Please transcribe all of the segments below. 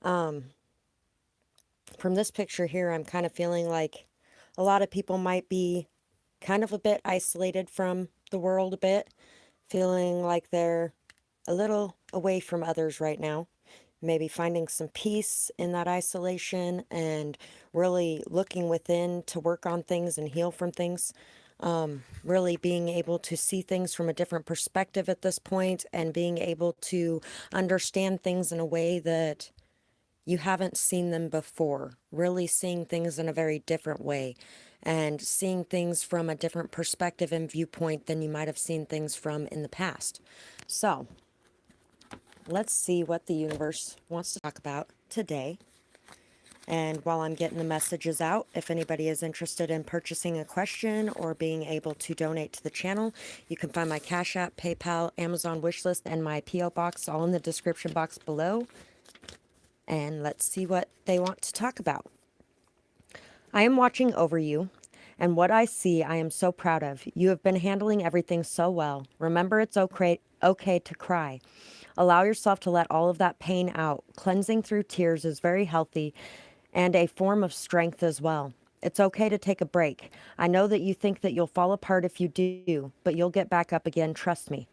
Um, from this picture here, I'm kind of feeling like a lot of people might be kind of a bit isolated from the world a bit, feeling like they're a little away from others right now. Maybe finding some peace in that isolation and really looking within to work on things and heal from things. Really being able to see things from a different perspective at this point and being able to understand things in a way that you haven't seen them before. Really seeing things in a very different way and seeing things from a different perspective and viewpoint than you might have seen things from in the past. So, let's see what the universe wants to talk about today. And while I'm getting the messages out, if anybody is interested in purchasing a question or being able to donate to the channel, you can find my Cash App, PayPal, Amazon wishlist, and my P.O. box all in the description box below. And let's see what they want to talk about. I am watching over you, and what I see I am so proud of. You have been handling everything so well. Remember, it's okay to cry. Allow yourself to let all of that pain out. Cleansing through tears is very healthy and a form of strength as well. It's okay to take a break. I know that you think that you'll fall apart if you do, but you'll get back up again, trust me.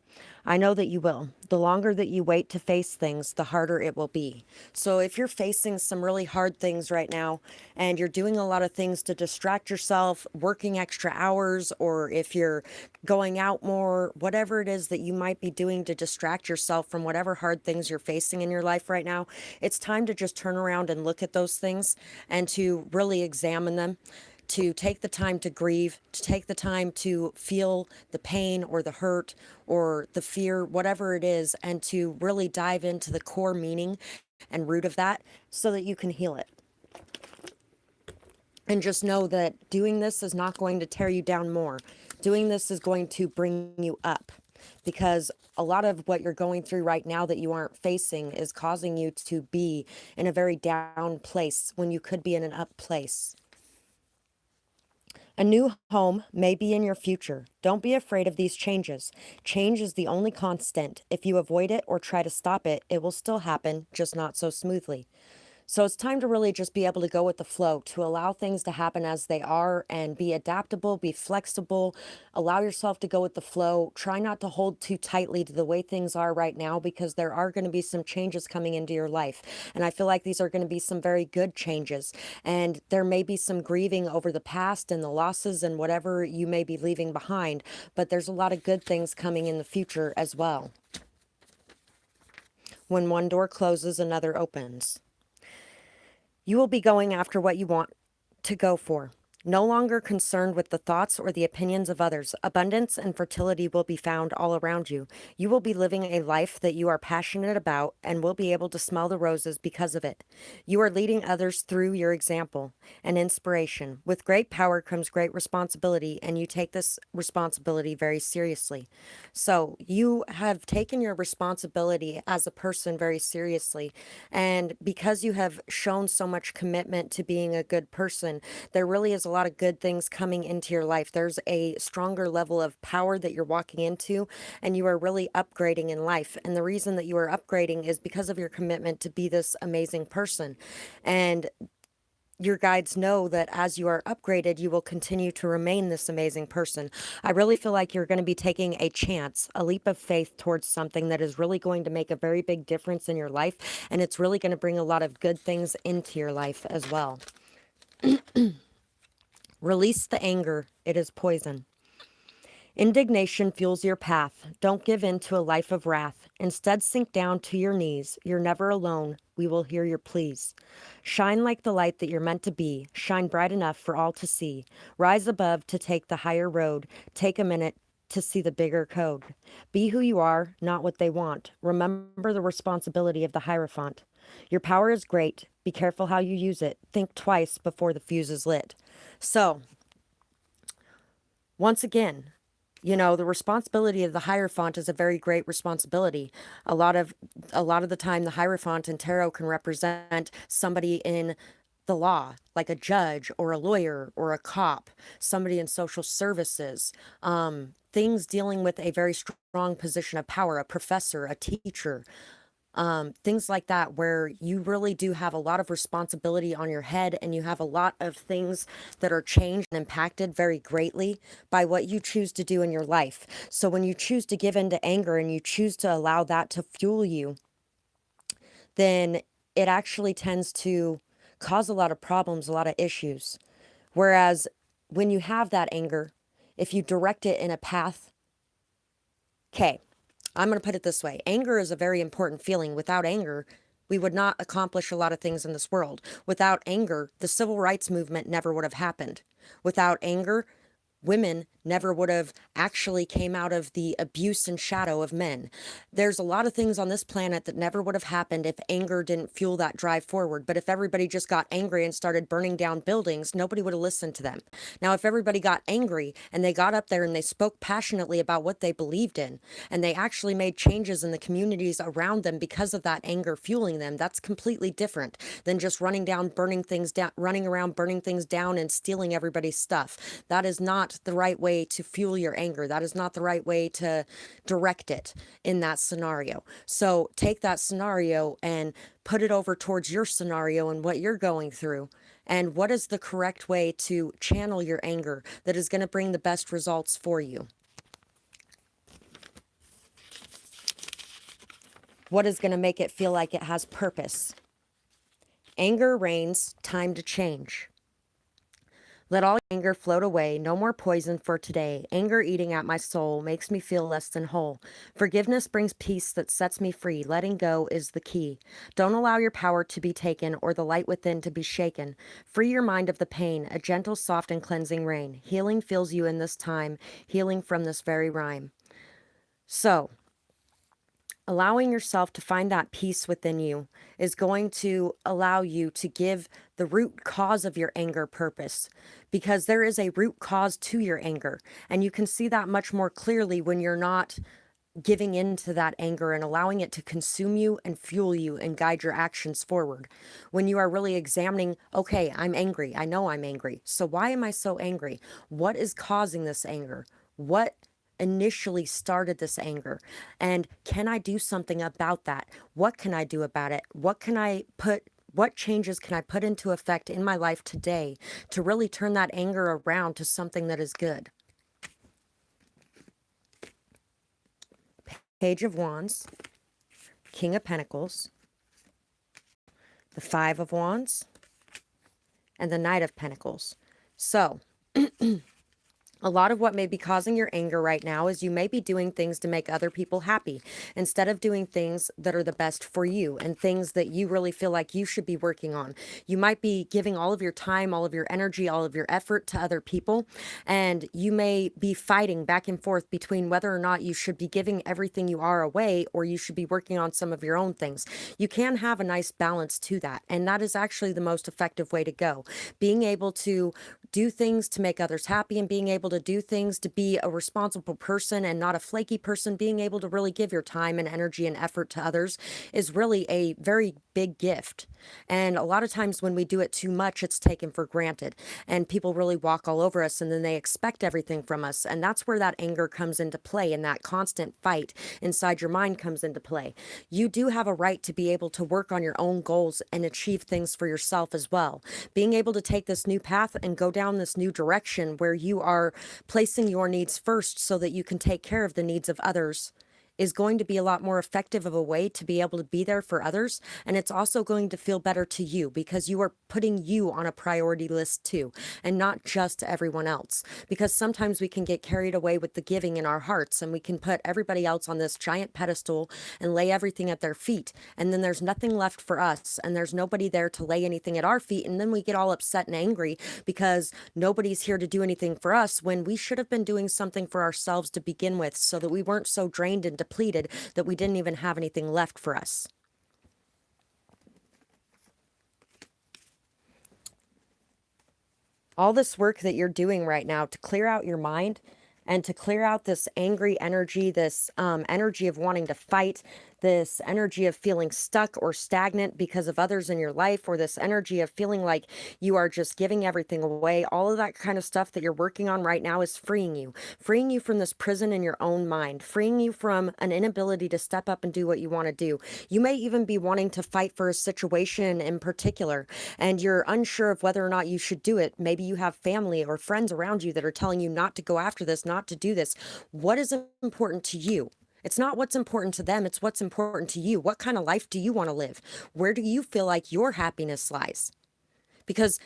I know that you will. The longer that you wait to face things, the harder it will be. So if you're facing some really hard things right now and you're doing a lot of things to distract yourself, working extra hours, or if you're going out more, whatever it is that you might be doing to distract yourself from whatever hard things you're facing in your life right now, it's time to just turn around and look at those things and to really examine them, to take the time to grieve, to take the time to feel the pain or the hurt or the fear, whatever it is, and to really dive into the core meaning and root of that so that you can heal it. And just know that doing this is not going to tear you down more. Doing this is going to bring you up, because a lot of what you're going through right now that you aren't facing is causing you to be in a very down place when you could be in an up place. A new home may be in your future. Don't be afraid of these changes. Change is the only constant. If you avoid it or try to stop it, it will still happen, just not so smoothly. So it's time to really just be able to go with the flow, to allow things to happen as they are and be adaptable, be flexible, allow yourself to go with the flow. Try not to hold too tightly to the way things are right now, because there are going to be some changes coming into your life. And I feel like these are going to be some very good changes. And there may be some grieving over the past and the losses and whatever you may be leaving behind, but there's a lot of good things coming in the future as well. When one door closes, another opens. You will be going after what you want to go for, no longer concerned with the thoughts or the opinions of others. Abundance and fertility will be found all around you. You will be living a life that you are passionate about and will be able to smell the roses because of it. You are leading others through your example and inspiration. With great power comes great responsibility, and you take this responsibility very seriously. So you have taken your responsibility as a person very seriously. And because you have shown so much commitment to being a good person, there really is a lot of good things coming into your life. There's a stronger level of power that you're walking into, and you are really upgrading in life. And the reason that you are upgrading is because of your commitment to be this amazing person. And your guides know that as you are upgraded, you will continue to remain this amazing person. I really feel like you're going to be taking a chance, a leap of faith towards something that is really going to make a very big difference in your life. And it's really going to bring a lot of good things into your life as well. Release the anger. It is poison. Indignation fuels your path. Don't give in to a life of wrath. Instead, sink down to your knees. You're never alone. We will hear your pleas. Shine like the light that you're meant to be. Shine bright enough for all to see. Rise above to take the higher road. Take a minute to see the bigger code. Be who you are, not what they want. Remember the responsibility of the Hierophant. Your power is great. Be careful how you use it. Think twice before the fuse is lit. So, once again, you know, the responsibility of the Hierophant is a very great responsibility. A lot of the time, the Hierophant in tarot can represent somebody in the law, like a judge or a lawyer or a cop, somebody in social services, things dealing with a very strong position of power, a professor, a teacher, things like that, where you really do have a lot of responsibility on your head, and you have a lot of things that are changed and impacted very greatly by what you choose to do in your life. So when you choose to give in to anger and you choose to allow that to fuel you, then it actually tends to cause a lot of problems, a lot of issues. Whereas when you have that anger, if you direct it in a path, okay, I'm going to put it this way. Anger is a very important feeling. Without anger, we would not accomplish a lot of things in this world. Without anger, the civil rights movement never would have happened. Without anger, women never would have actually came out of the abuse and shadow of men. There's a lot of things on this planet that never would have happened if anger didn't fuel that drive forward. But if everybody just got angry and started burning down buildings, nobody would have listened to them. Now, if everybody got angry and they got up there and they spoke passionately about what they believed in, and they actually made changes in the communities around them because of that anger fueling them, that's completely different than just running around burning things down and stealing everybody's stuff. That is not the right way to fuel your anger. That is not the right way to direct it in that scenario. So take that scenario and put it over towards your scenario and what you're going through. And what is the correct way to channel your anger that is going to bring the best results for you? What is going to make it feel like it has purpose? Anger reigns, time to change. Let all anger float away, no more poison for today. Anger eating at my soul makes me feel less than whole. Forgiveness brings peace that sets me free. Letting go is the key. Don't allow your power to be taken or the light within to be shaken. Free your mind of the pain, a gentle, soft, and cleansing rain. Healing fills you in this time, healing from this very rhyme. So, allowing yourself to find that peace within you is going to allow you to give the root cause of your anger purpose, because there is a root cause to your anger. And you can see that much more clearly when you're not giving in to that anger and allowing it to consume you and fuel you and guide your actions forward. When you are really examining, okay, I'm angry. I know I'm angry. So why am I so angry? What is causing this anger? What initially started this anger? And can I do something about that? What can I do about it? What changes can I put into effect in my life today to really turn that anger around to something that is good? Page of Wands, King of Pentacles, the Five of Wands, and the Knight of Pentacles. So, a lot of what may be causing your anger right now is you may be doing things to make other people happy instead of doing things that are the best for you and things that you really feel like you should be working on. You might be giving all of your time, all of your energy, all of your effort to other people, and you may be fighting back and forth between whether or not you should be giving everything you are away or you should be working on some of your own things. You can have a nice balance to that, and that is actually the most effective way to go. Being able to do things to make others happy and being able to do things to be a responsible person and not a flaky person, being able to really give your time and energy and effort to others is really a very big gift. And a lot of times when we do it too much, it's taken for granted and people really walk all over us and then they expect everything from us. And that's where that anger comes into play and that constant fight inside your mind comes into play. You do have a right to be able to work on your own goals and achieve things for yourself as well. Being able to take this new path and go down this new direction where you are placing your needs first so that you can take care of the needs of others is going to be a lot more effective of a way to be able to be there for others. And it's also going to feel better to you because you are putting you on a priority list too, and not just everyone else. Because sometimes we can get carried away with the giving in our hearts and we can put everybody else on this giant pedestal and lay everything at their feet. And then there's nothing left for us and there's nobody there to lay anything at our feet. And then we get all upset and angry because nobody's here to do anything for us when we should have been doing something for ourselves to begin with so that we weren't so drained and depleted that we didn't even have anything left for us. All this work that you're doing right now to clear out your mind and to clear out this angry energy, this energy of wanting to fight, this energy of feeling stuck or stagnant because of others in your life, or this energy of feeling like you are just giving everything away. All of that kind of stuff that you're working on right now is freeing you from this prison in your own mind, freeing you from an inability to step up and do what you want to do. You may even be wanting to fight for a situation in particular, and you're unsure of whether or not you should do it. Maybe you have family or friends around you that are telling you not to go after this, not to do this. What is important to you? It's not what's important to them, it's what's important to you. What kind of life do you want to live? Where do you feel like your happiness lies? Because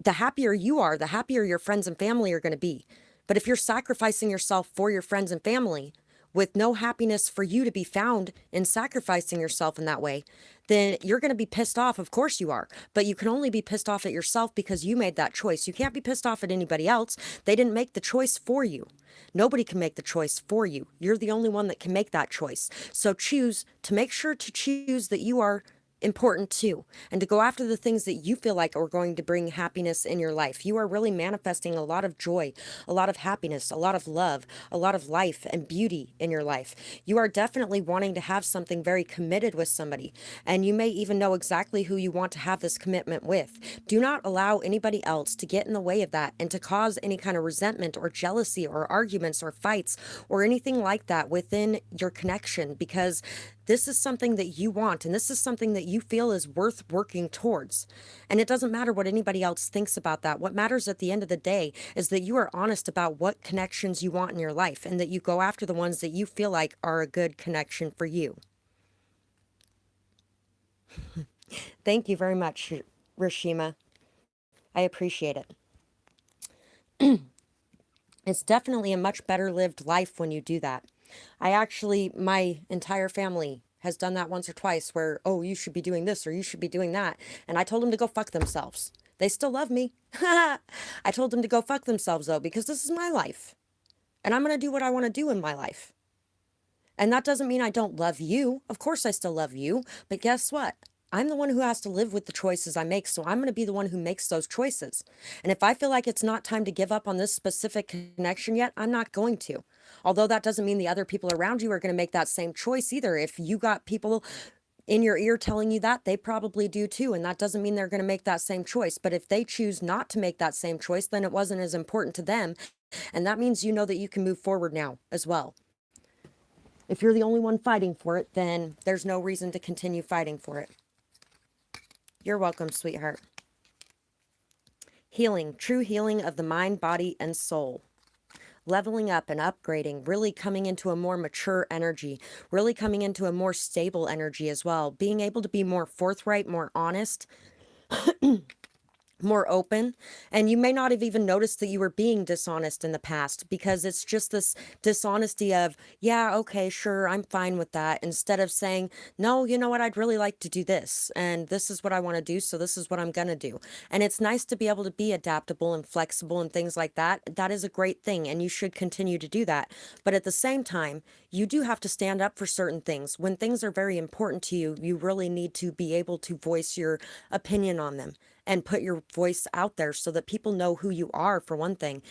the happier you are, the happier your friends and family are going to be. But if you're sacrificing yourself for your friends and family with no happiness for you to be found in sacrificing yourself in that way, then you're going to be pissed off. Of course you are. But you can only be pissed off at yourself because you made that choice. You can't be pissed off at anybody else. They didn't make the choice for you. Nobody can make the choice for you. You're the only one that can make that choice. So choose to make sure to choose that you are important too, and to go after the things that you feel like are going to bring happiness in your life. You are really manifesting a lot of joy, a lot of happiness, a lot of love, a lot of life and beauty in your life. You are definitely wanting to have something very committed with somebody, and you may even know exactly who you want to have this commitment with. Do not allow anybody else to get in the way of that and to cause any kind of resentment or jealousy or arguments or fights or anything like that within your connection, because this is something that you want, and this is something that you feel is worth working towards. And it doesn't matter what anybody else thinks about that. What matters at the end of the day is that you are honest about what connections you want in your life, and that you go after the ones that you feel like are a good connection for you. Thank you very much, Rashima. I appreciate it. It's definitely a much better lived life when you do that. My entire family has done that once or twice where, oh, you should be doing this or you should be doing that. And I told them to go fuck themselves. They still love me. I told them to go fuck themselves though, because this is my life. And I'm going to do what I want to do in my life. And that doesn't mean I don't love you. Of course I still love you. But guess what? I'm the one who has to live with the choices I make, so I'm going to be the one who makes those choices. And if I feel like it's not time to give up on this specific connection yet, I'm not going to. Although that doesn't mean the other people around you are going to make that same choice either. If you got people in your ear telling you that, they probably do too. And that doesn't mean they're going to make that same choice. But if they choose not to make that same choice, then it wasn't as important to them. And that means you know that you can move forward now as well. If you're the only one fighting for it, then there's no reason to continue fighting for it. You're welcome, sweetheart. Healing, true healing of the mind, body, and soul. Leveling up and upgrading, really coming into a more mature energy, really coming into a more stable energy as well. Being able to be more forthright, more honest, more open. And you may not have even noticed that you were being dishonest in the past, because it's just this dishonesty of, yeah, okay, sure, I'm fine with that, instead of saying, no, you know what, I'd really like to do this, and this is what I want to do, so this is what I'm gonna do. And it's nice to be able to be adaptable and flexible and things like that. That is a great thing, and you should continue to do that. But at the same time, you do have to stand up for certain things. When things are very important to you, you really need to be able to voice your opinion on them and put your voice out there so that people know who you are, for one thing.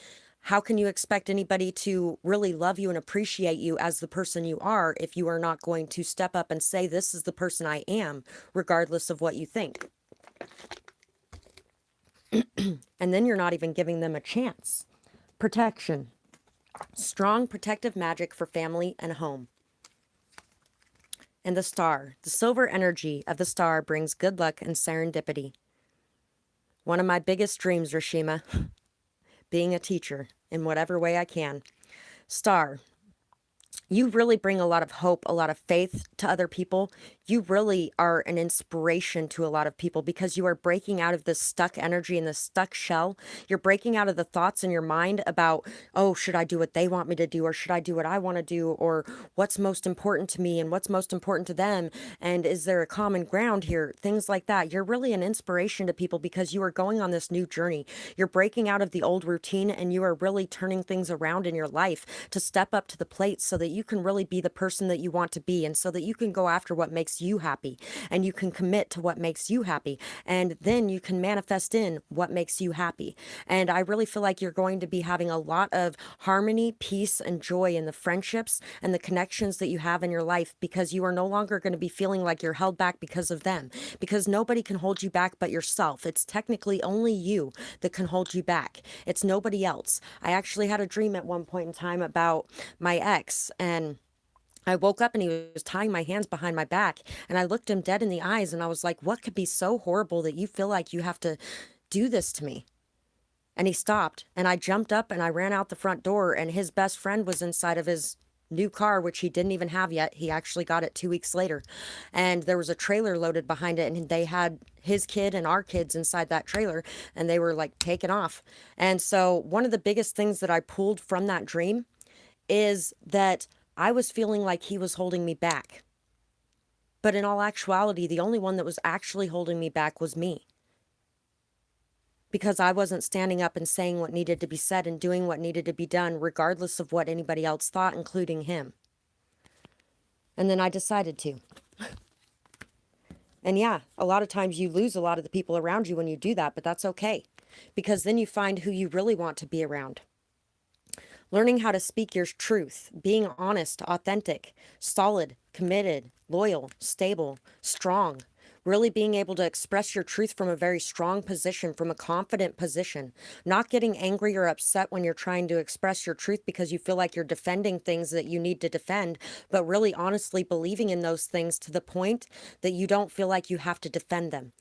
How can you expect anybody to really love you and appreciate you as the person you are if you are not going to step up and say, this is the person I am, regardless of what you think? And then you're not even giving them a chance. Protection. Strong protective magic for family and home. And the star. The silver energy of the star brings good luck and serendipity. One of my biggest dreams, Rashima, being a teacher in whatever way I can. Star, you really bring a lot of hope, a lot of faith to other people. You really are an inspiration to a lot of people, because you are breaking out of this stuck energy and this stuck shell. You're breaking out of the thoughts in your mind about, oh, should I do what they want me to do, or should I do what I want to do, or what's most important to me and what's most important to them, and is there a common ground here, things like that. You're really an inspiration to people because you are going on this new journey. You're breaking out of the old routine, and you are really turning things around in your life to step up to the plate so that you can really be the person that you want to be, and so that you can go after what makes you happy, and you can commit to what makes you happy, and then you can manifest in what makes you happy. And I really feel like you're going to be having a lot of harmony, peace, and joy in the friendships and the connections that you have in your life, because you are no longer going to be feeling like you're held back because of them, because nobody can hold you back but yourself. It's technically only you that can hold you back. It's nobody else. I actually had a dream at one point in time about my ex, and I woke up and he was tying my hands behind my back, and I looked him dead in the eyes and I was like, what could be so horrible that you feel like you have to do this to me? And he stopped, and I jumped up and I ran out the front door, and his best friend was inside of his new car, which he didn't even have yet. He actually got it 2 weeks later. And there was a trailer loaded behind it, and they had his kid and our kids inside that trailer, and they were like taken off. And so one of the biggest things that I pulled from that dream is that I was feeling like he was holding me back. But in all actuality, the only one that was actually holding me back was me, because I wasn't standing up and saying what needed to be said and doing what needed to be done, regardless of what anybody else thought, including him. And then I decided to. And yeah, a lot of times you lose a lot of the people around you when you do that, but that's okay, because then you find who you really want to be around. Learning how to speak your truth, being honest, authentic, solid, committed, loyal, stable, strong. Really being able to express your truth from a very strong position, from a confident position. Not getting angry or upset when you're trying to express your truth because you feel like you're defending things that you need to defend, but really honestly believing in those things to the point that you don't feel like you have to defend them.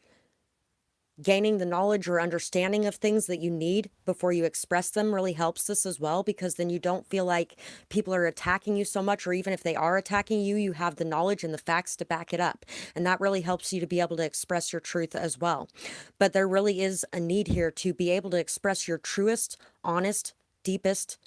Gaining the knowledge or understanding of things that you need before you express them really helps this as well, because then you don't feel like people are attacking you so much, or even if they are attacking you, you have the knowledge and the facts to back it up. And that really helps you to be able to express your truth as well. But there really is a need here to be able to express your truest, honest, deepest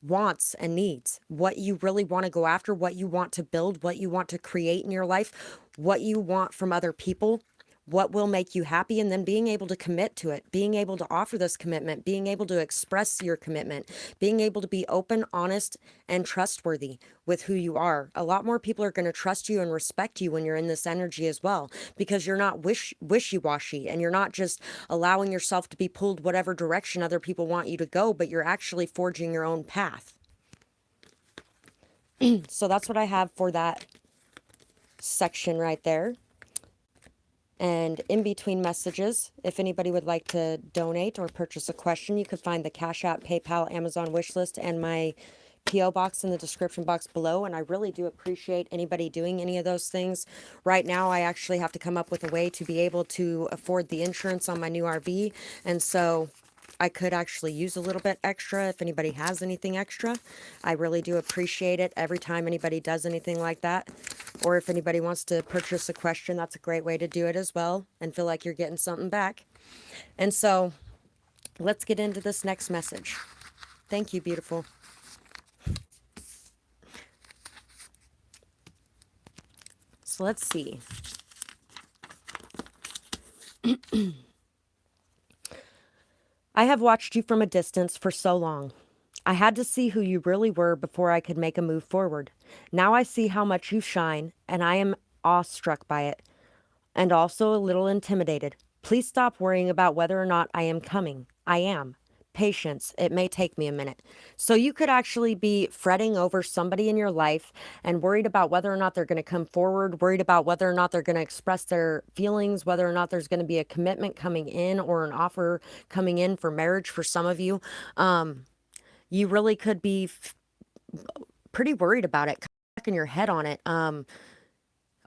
wants and needs, what you really want to go after, what you want to build, what you want to create in your life, what you want from other people, what will make you happy, and then being able to commit to it, being able to offer this commitment, being able to express your commitment, being able to be open, honest, and trustworthy with who you are. A lot more people are going to trust you and respect you when you're in this energy as well, because you're not wishy-washy, and you're not just allowing yourself to be pulled whatever direction other people want you to go, but you're actually forging your own path. So that's what I have for that section right there. And in between messages, if anybody would like to donate or purchase a question, you can find the Cash App, PayPal, Amazon wishlist, and my P.O. box in the description box below. And I really do appreciate anybody doing any of those things. Right now, I actually have to come up with a way to be able to afford the insurance on my new RV. And so I could actually use a little bit extra if anybody has anything extra. I really do appreciate it every time anybody does anything like that. Or if anybody wants to purchase a question, that's a great way to do it as well, and feel like you're getting something back. And so let's get into this next message. Thank you, beautiful. So let's see. I have watched you from a distance for so long. I had to see who you really were before I could make a move forward. Now I see how much you shine, and I am awestruck by it, and also a little intimidated. Please stop worrying about whether or not I am coming. I am. Patience. It may take me a minute. So you could actually be fretting over somebody in your life and worried about whether or not they're going to come forward, worried about whether or not they're going to express their feelings, whether or not there's going to be a commitment coming in or an offer coming in for marriage for some of you. You really could be pretty worried about it, in your head on it,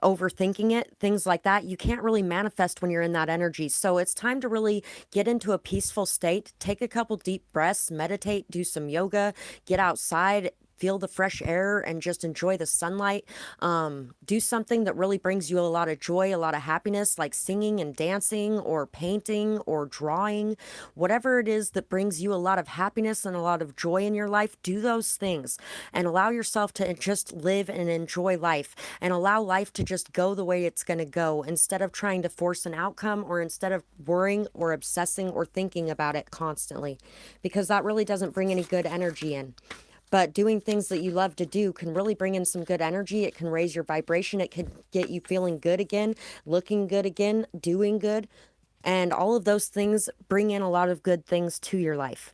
overthinking it, things like that. You can't really manifest when you're in that energy. So it's time to really get into a peaceful state, take a couple deep breaths, meditate, do some yoga, get outside, feel the fresh air, and just enjoy the sunlight. Do something that really brings you a lot of joy, a lot of happiness, like singing and dancing or painting or drawing. Whatever it is that brings you a lot of happiness and a lot of joy in your life, do those things and allow yourself to just live and enjoy life, and allow life to just go the way it's going to go, instead of trying to force an outcome, or instead of worrying or obsessing or thinking about it constantly, because that really doesn't bring any good energy in. But doing things that you love to do can really bring in some good energy. It can raise your vibration. It can get you feeling good again, looking good again, doing good. And all of those things bring in a lot of good things to your life.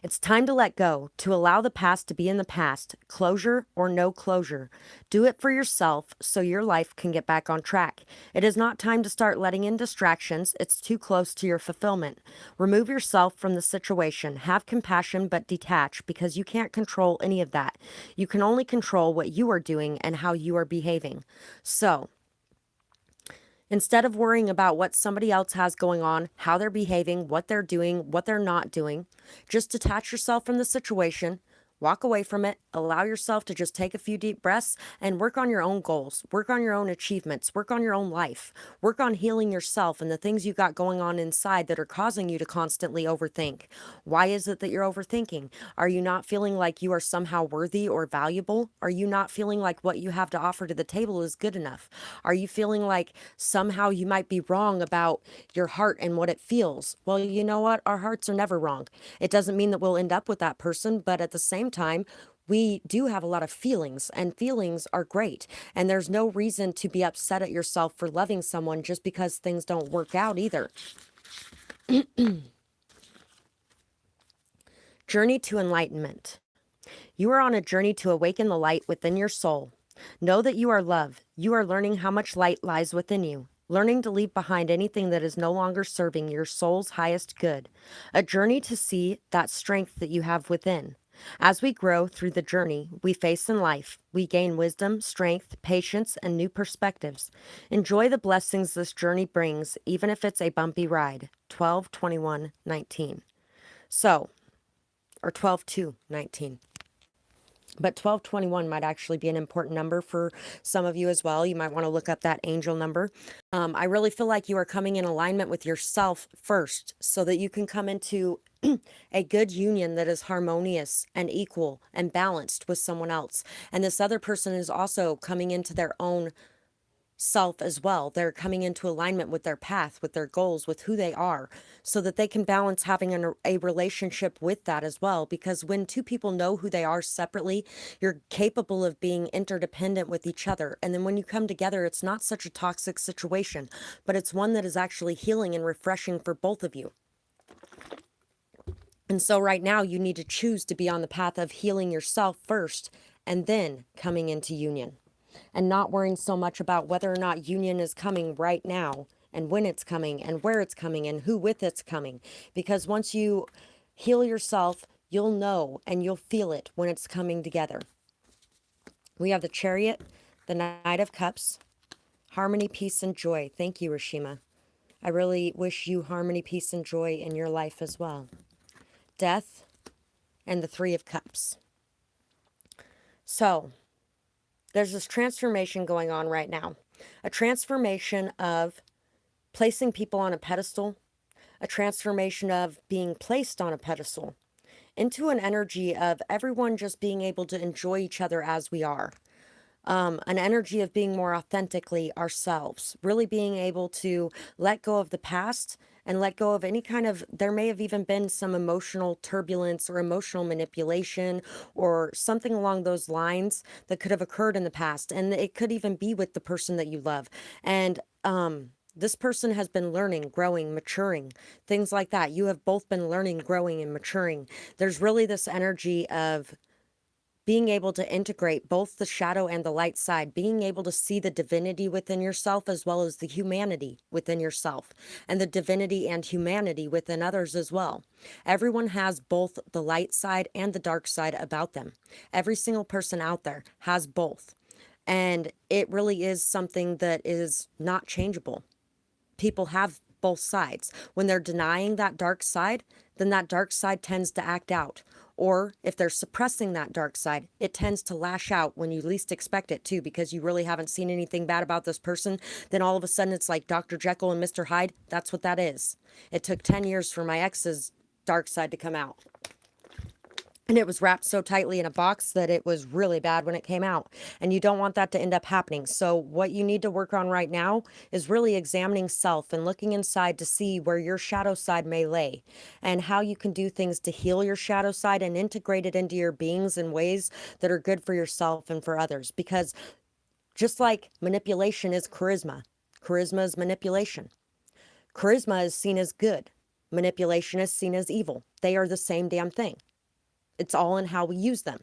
It's time to let go, to allow the past to be in the past, closure or no closure. Do it for yourself so your life can get back on track. It is not time to start letting in distractions. It's too close to your fulfillment. Remove yourself from the situation. Have compassion but detach, because you can't control any of that. You can only control what you are doing and how you are behaving. So, instead of worrying about what somebody else has going on, how they're behaving, what they're doing, what they're not doing, just detach yourself from the situation, walk away from it, allow yourself to just take a few deep breaths and work on your own goals, work on your own achievements, work on your own life, work on healing yourself and the things you got going on inside that are causing you to constantly overthink. Why is it that you're overthinking? Are you not feeling like you are somehow worthy or valuable? Are you not feeling like what you have to offer to the table is good enough? Are you feeling like somehow you might be wrong about your heart and what it feels? Well, you know what? Our hearts are never wrong. It doesn't mean that we'll end up with that person, but at the same time, we do have a lot of feelings, and feelings are great. And there's no reason to be upset at yourself for loving someone just because things don't work out either. Journey to enlightenment. You are on a journey to awaken the light within your soul. Know that you are love. You are learning how much light lies within you, learning to leave behind anything that is no longer serving your soul's highest good. A journey to see that strength that you have within. As we grow through the journey we face in life, we gain wisdom, strength, patience, and new perspectives. Enjoy the blessings this journey brings, even if it's a bumpy ride. 12/21/19. So, or 12/2/19. But 12/21 might actually be an important number for some of you as well. You might want to look up that angel number. I really feel like you are coming in alignment with yourself first so that you can come into a good union that is harmonious and equal and balanced with someone else. And this other person is also coming into their own self as well. They're coming into alignment with their path, with their goals, with who they are, so that they can balance having a relationship with that as well. Because when two people know who they are separately, you're capable of being interdependent with each other. And then when you come together, it's not such a toxic situation, but it's one that is actually healing and refreshing for both of you. And so right now you need to choose to be on the path of healing yourself first and then coming into union, and not worrying so much about whether or not union is coming right now and when it's coming and where it's coming and who with it's coming. Because once you heal yourself, you'll know and you'll feel it when it's coming together. We have the Chariot, the Knight of Cups, harmony, peace, and joy. Thank you, Rashima. I really wish you harmony, peace, and joy in your life as well. Death and the Three of Cups. So, there's this transformation going on right now. A transformation of placing people on a pedestal, a transformation of being placed on a pedestal, into an energy of everyone just being able to enjoy each other as we are. An energy of being more authentically ourselves, really being able to let go of the past and let go of any kind of, there may have even been some emotional turbulence or emotional manipulation or something along those lines that could have occurred in the past. And it could even be with the person that you love. And, this person has been learning, growing, maturing, things like that. You have both been learning, growing, and maturing. There's really this energy of being able to integrate both the shadow and the light side, being able to see the divinity within yourself as well as the humanity within yourself, and the divinity and humanity within others as well. Everyone has both the light side and the dark side about them. Every single person out there has both. And it really is something that is not changeable. People have both sides. When they're denying that dark side, then that dark side tends to act out. Or if they're suppressing that dark side, it tends to lash out when you least expect it to, because you really haven't seen anything bad about this person. Then all of a sudden it's like Dr. Jekyll and Mr. Hyde. That's what that is. It took 10 years for my ex's dark side to come out. And it was wrapped so tightly in a box that it was really bad when it came out. And you don't want that to end up happening. So what you need to work on right now is really examining self and looking inside to see where your shadow side may lay and how you can do things to heal your shadow side and integrate it into your beings in ways that are good for yourself and for others. Because just like manipulation is charisma, charisma is manipulation. Charisma is seen as good. Manipulation is seen as evil. They are the same damn thing. It's all in how we use them.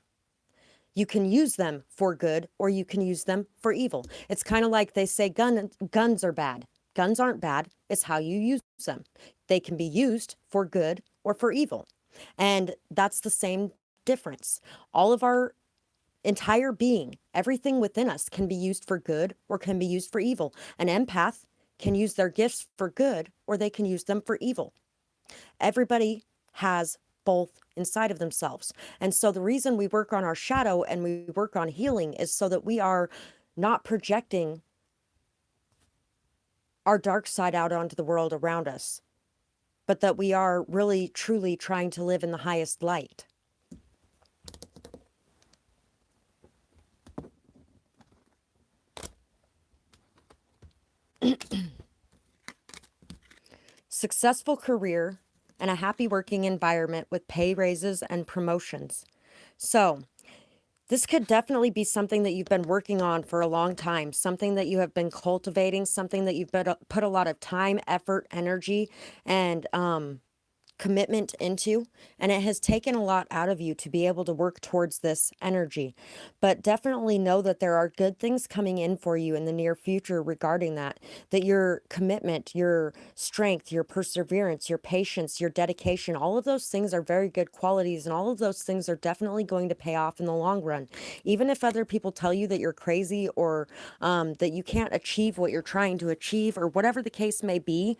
You can use them for good or you can use them for evil. It's kind of like they say guns are bad. Guns aren't bad. It's how you use them. They can be used for good or for evil. And that's the same difference. All of our entire being, everything within us can be used for good or can be used for evil. An empath can use their gifts for good or they can use them for evil. Everybody has both inside of themselves. And so the reason we work on our shadow and we work on healing is so that we are not projecting our dark side out onto the world around us, but that we are really, truly trying to live in the highest light. Successful career and a happy working environment with pay raises and promotions. So this could definitely be something that you've been working on for a long time, something that you have been cultivating, something that you've put a lot of time, effort, energy, and commitment into, and it has taken a lot out of you to be able to work towards this energy. But definitely know that there are good things coming in for you in the near future regarding that, that your commitment, your strength, your perseverance, your patience, your dedication, all of those things are very good qualities, and all of those things are definitely going to pay off in the long run. Even if other people tell you that you're crazy or that you can't achieve what you're trying to achieve or whatever the case may be,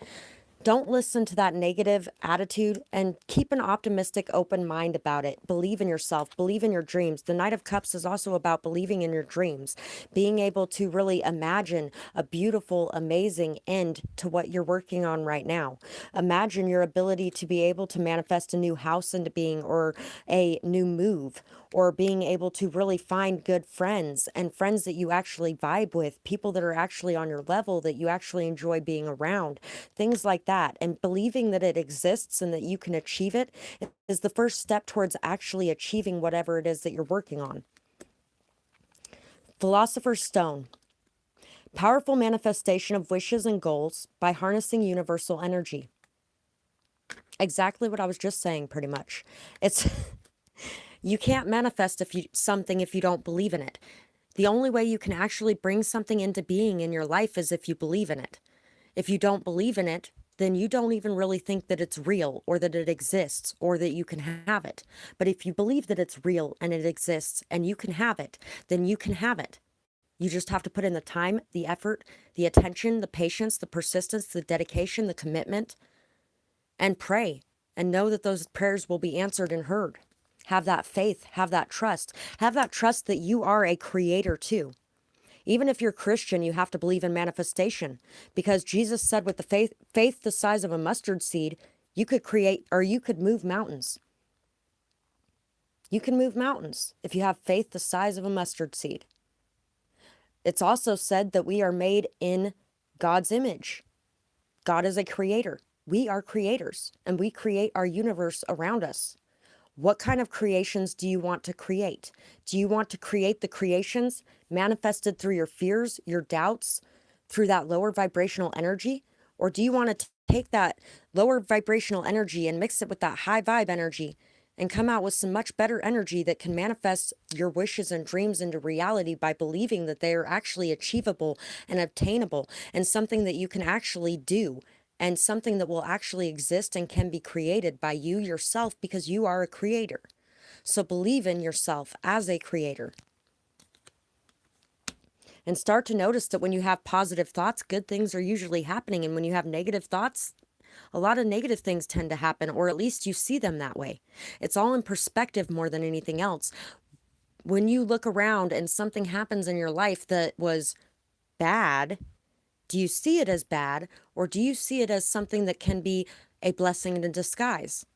don't listen to that negative attitude and keep an optimistic, open mind about it. Believe in yourself, believe in your dreams. The Knight of Cups is also about believing in your dreams, being able to really imagine a beautiful, amazing end to what you're working on right now. Imagine your ability to be able to manifest a new house into being or a new move, or being able to really find good friends and friends that you actually vibe with, people that are actually on your level that you actually enjoy being around, things like that. And believing that it exists and that you can achieve it is the first step towards actually achieving whatever it is that you're working on. Philosopher's Stone. Powerful manifestation of wishes and goals by harnessing universal energy. Exactly what I was just saying, pretty much. It's you can't manifest something if you don't believe in it. The only way you can actually bring something into being in your life is if you believe in it. If you don't believe in it, then you don't even really think that it's real or that it exists or that you can have it. But if you believe that it's real and it exists and you can have it, then you can have it. You just have to put in the time, the effort, the attention, the patience, the persistence, the dedication, the commitment, and pray and know that those prayers will be answered and heard. Have that faith, have that trust that you are a creator too. Even if you're Christian, you have to believe in manifestation, because Jesus said with the faith the size of a mustard seed, you could create or you could move mountains. You can move mountains if you have faith the size of a mustard seed. It's also said that we are made in God's image. God is a creator. We are creators, and we create our universe around us. What kind of creations do you want to create? Do you want to create the creations manifested through your fears, your doubts, through that lower vibrational energy? Or do you want to take that lower vibrational energy and mix it with that high vibe energy and come out with some much better energy that can manifest your wishes and dreams into reality by believing that they are actually achievable and obtainable and something that you can actually do? And something that will actually exist and can be created by you yourself, because you are a creator. So believe in yourself as a creator. And start to notice that when you have positive thoughts, good things are usually happening. And when you have negative thoughts, a lot of negative things tend to happen, or at least you see them that way. It's all in perspective more than anything else. When you look around and something happens in your life that was bad, do you see it as bad, or do you see it as something that can be a blessing in disguise?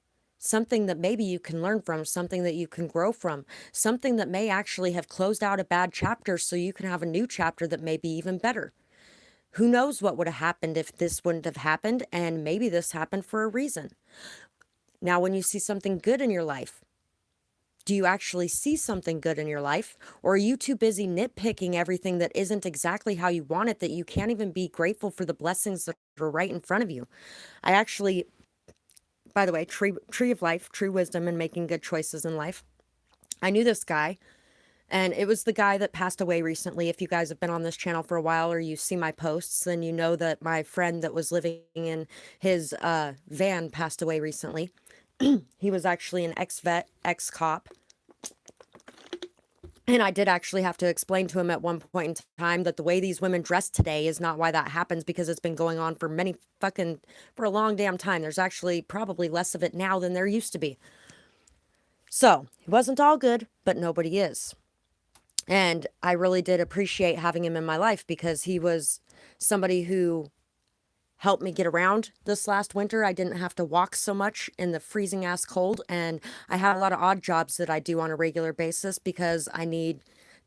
something that maybe you can learn from, something that you can grow from, something that may actually have closed out a bad chapter so you can have a new chapter that may be even better. Who knows what would have happened if this wouldn't have happened, and maybe this happened for a reason. Now, when you see something good in your life, do you actually see something good in your life? Or are you too busy nitpicking everything that isn't exactly how you want it, that you can't even be grateful for the blessings that are right in front of you? I actually, by the way, tree of life, true wisdom and making good choices in life. I knew this guy, and it was the guy that passed away recently. If you guys have been on this channel for a while or you see my posts, then you know that my friend that was living in his van passed away recently. He was actually an ex-vet, ex-cop. And I did actually have to explain to him at one point in time that the way these women dress today is not why that happens, because it's been going on for for a long damn time. There's actually probably less of it now than there used to be. So, it wasn't all good, but nobody is. And I really did appreciate having him in my life, because he was somebody who helped me get around this last winter. I didn't have to walk so much in the freezing ass cold, and I had a lot of odd jobs that I do on a regular basis because I need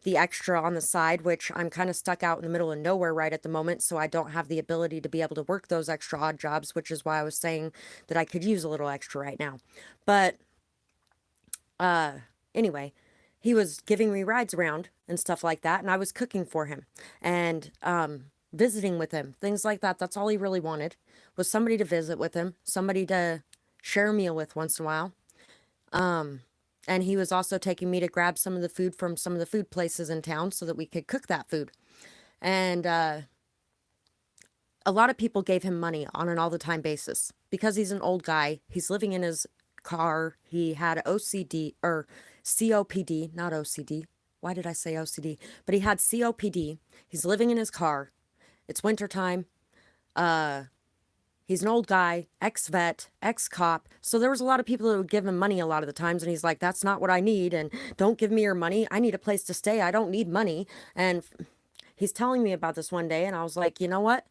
the extra on the side, which I'm kind of stuck out in the middle of nowhere right at the moment, so I don't have the ability to be able to work those extra odd jobs, which is why I was saying that I could use a little extra right now. But anyway, he was giving me rides around and stuff like that, and I was cooking for him and visiting with him, things like that. That's all he really wanted, was somebody to visit with him, somebody to share a meal with once in a while. And he was also taking me to grab some of the food from some of the food places in town so that we could cook that food. And a lot of people gave him money on an all-the-time basis because he's an old guy. He's living in his car. He had OCD, or COPD, not OCD. Why did I say OCD? But he had COPD. He's living in his car. It's wintertime. He's an old guy, ex-vet, ex-cop. So there was a lot of people that would give him money a lot of the times. And he's like, that's not what I need. And don't give me your money. I need a place to stay. I don't need money. And he's telling me about this one day. And I was like, you know what?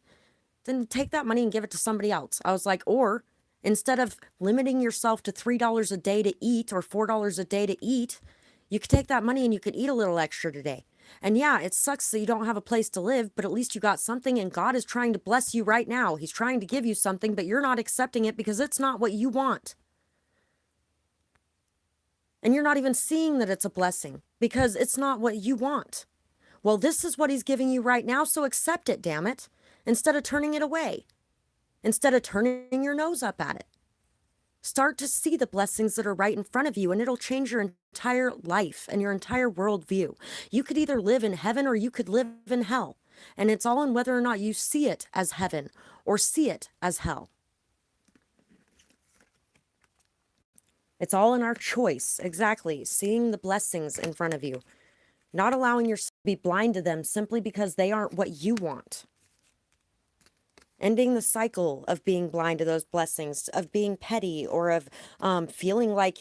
Then take that money and give it to somebody else. I was like, or instead of limiting yourself to $3 a day to eat or $4 a day to eat, you could take that money and you could eat a little extra today. And yeah, it sucks that you don't have a place to live, but at least you got something, and God is trying to bless you right now. He's trying to give you something, but you're not accepting it because it's not what you want. And you're not even seeing that it's a blessing because it's not what you want. Well, this is what he's giving you right now, so accept it, damn it, instead of turning it away, instead of turning your nose up at it. Start to see the blessings that are right in front of you, and it'll change your entire life and your entire worldview. You could either live in heaven or you could live in hell. And it's all in whether or not you see it as heaven or see it as hell. It's all in our choice. Exactly. Seeing the blessings in front of you. Not allowing yourself to be blind to them simply because they aren't what you want. Ending the cycle of being blind to those blessings, of being petty, or of feeling like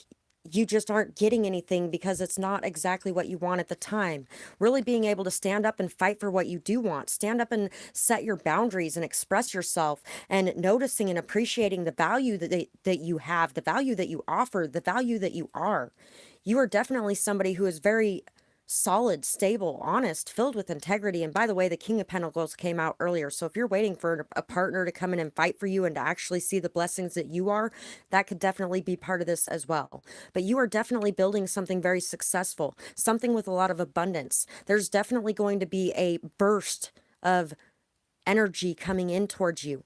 you just aren't getting anything because it's not exactly what you want at the time. Really being able to stand up and fight for what you do want. Stand up and set your boundaries and express yourself, and noticing and appreciating the value that you have, the value that you offer, the value that you are. You are definitely somebody who is very solid, stable, honest, filled with integrity. And by the way, the King of Pentacles came out earlier. So if you're waiting for a partner to come in and fight for you and to actually see the blessings that you are, that could definitely be part of this as well. But you are definitely building something very successful, something with a lot of abundance. There's definitely going to be a burst of energy coming in towards you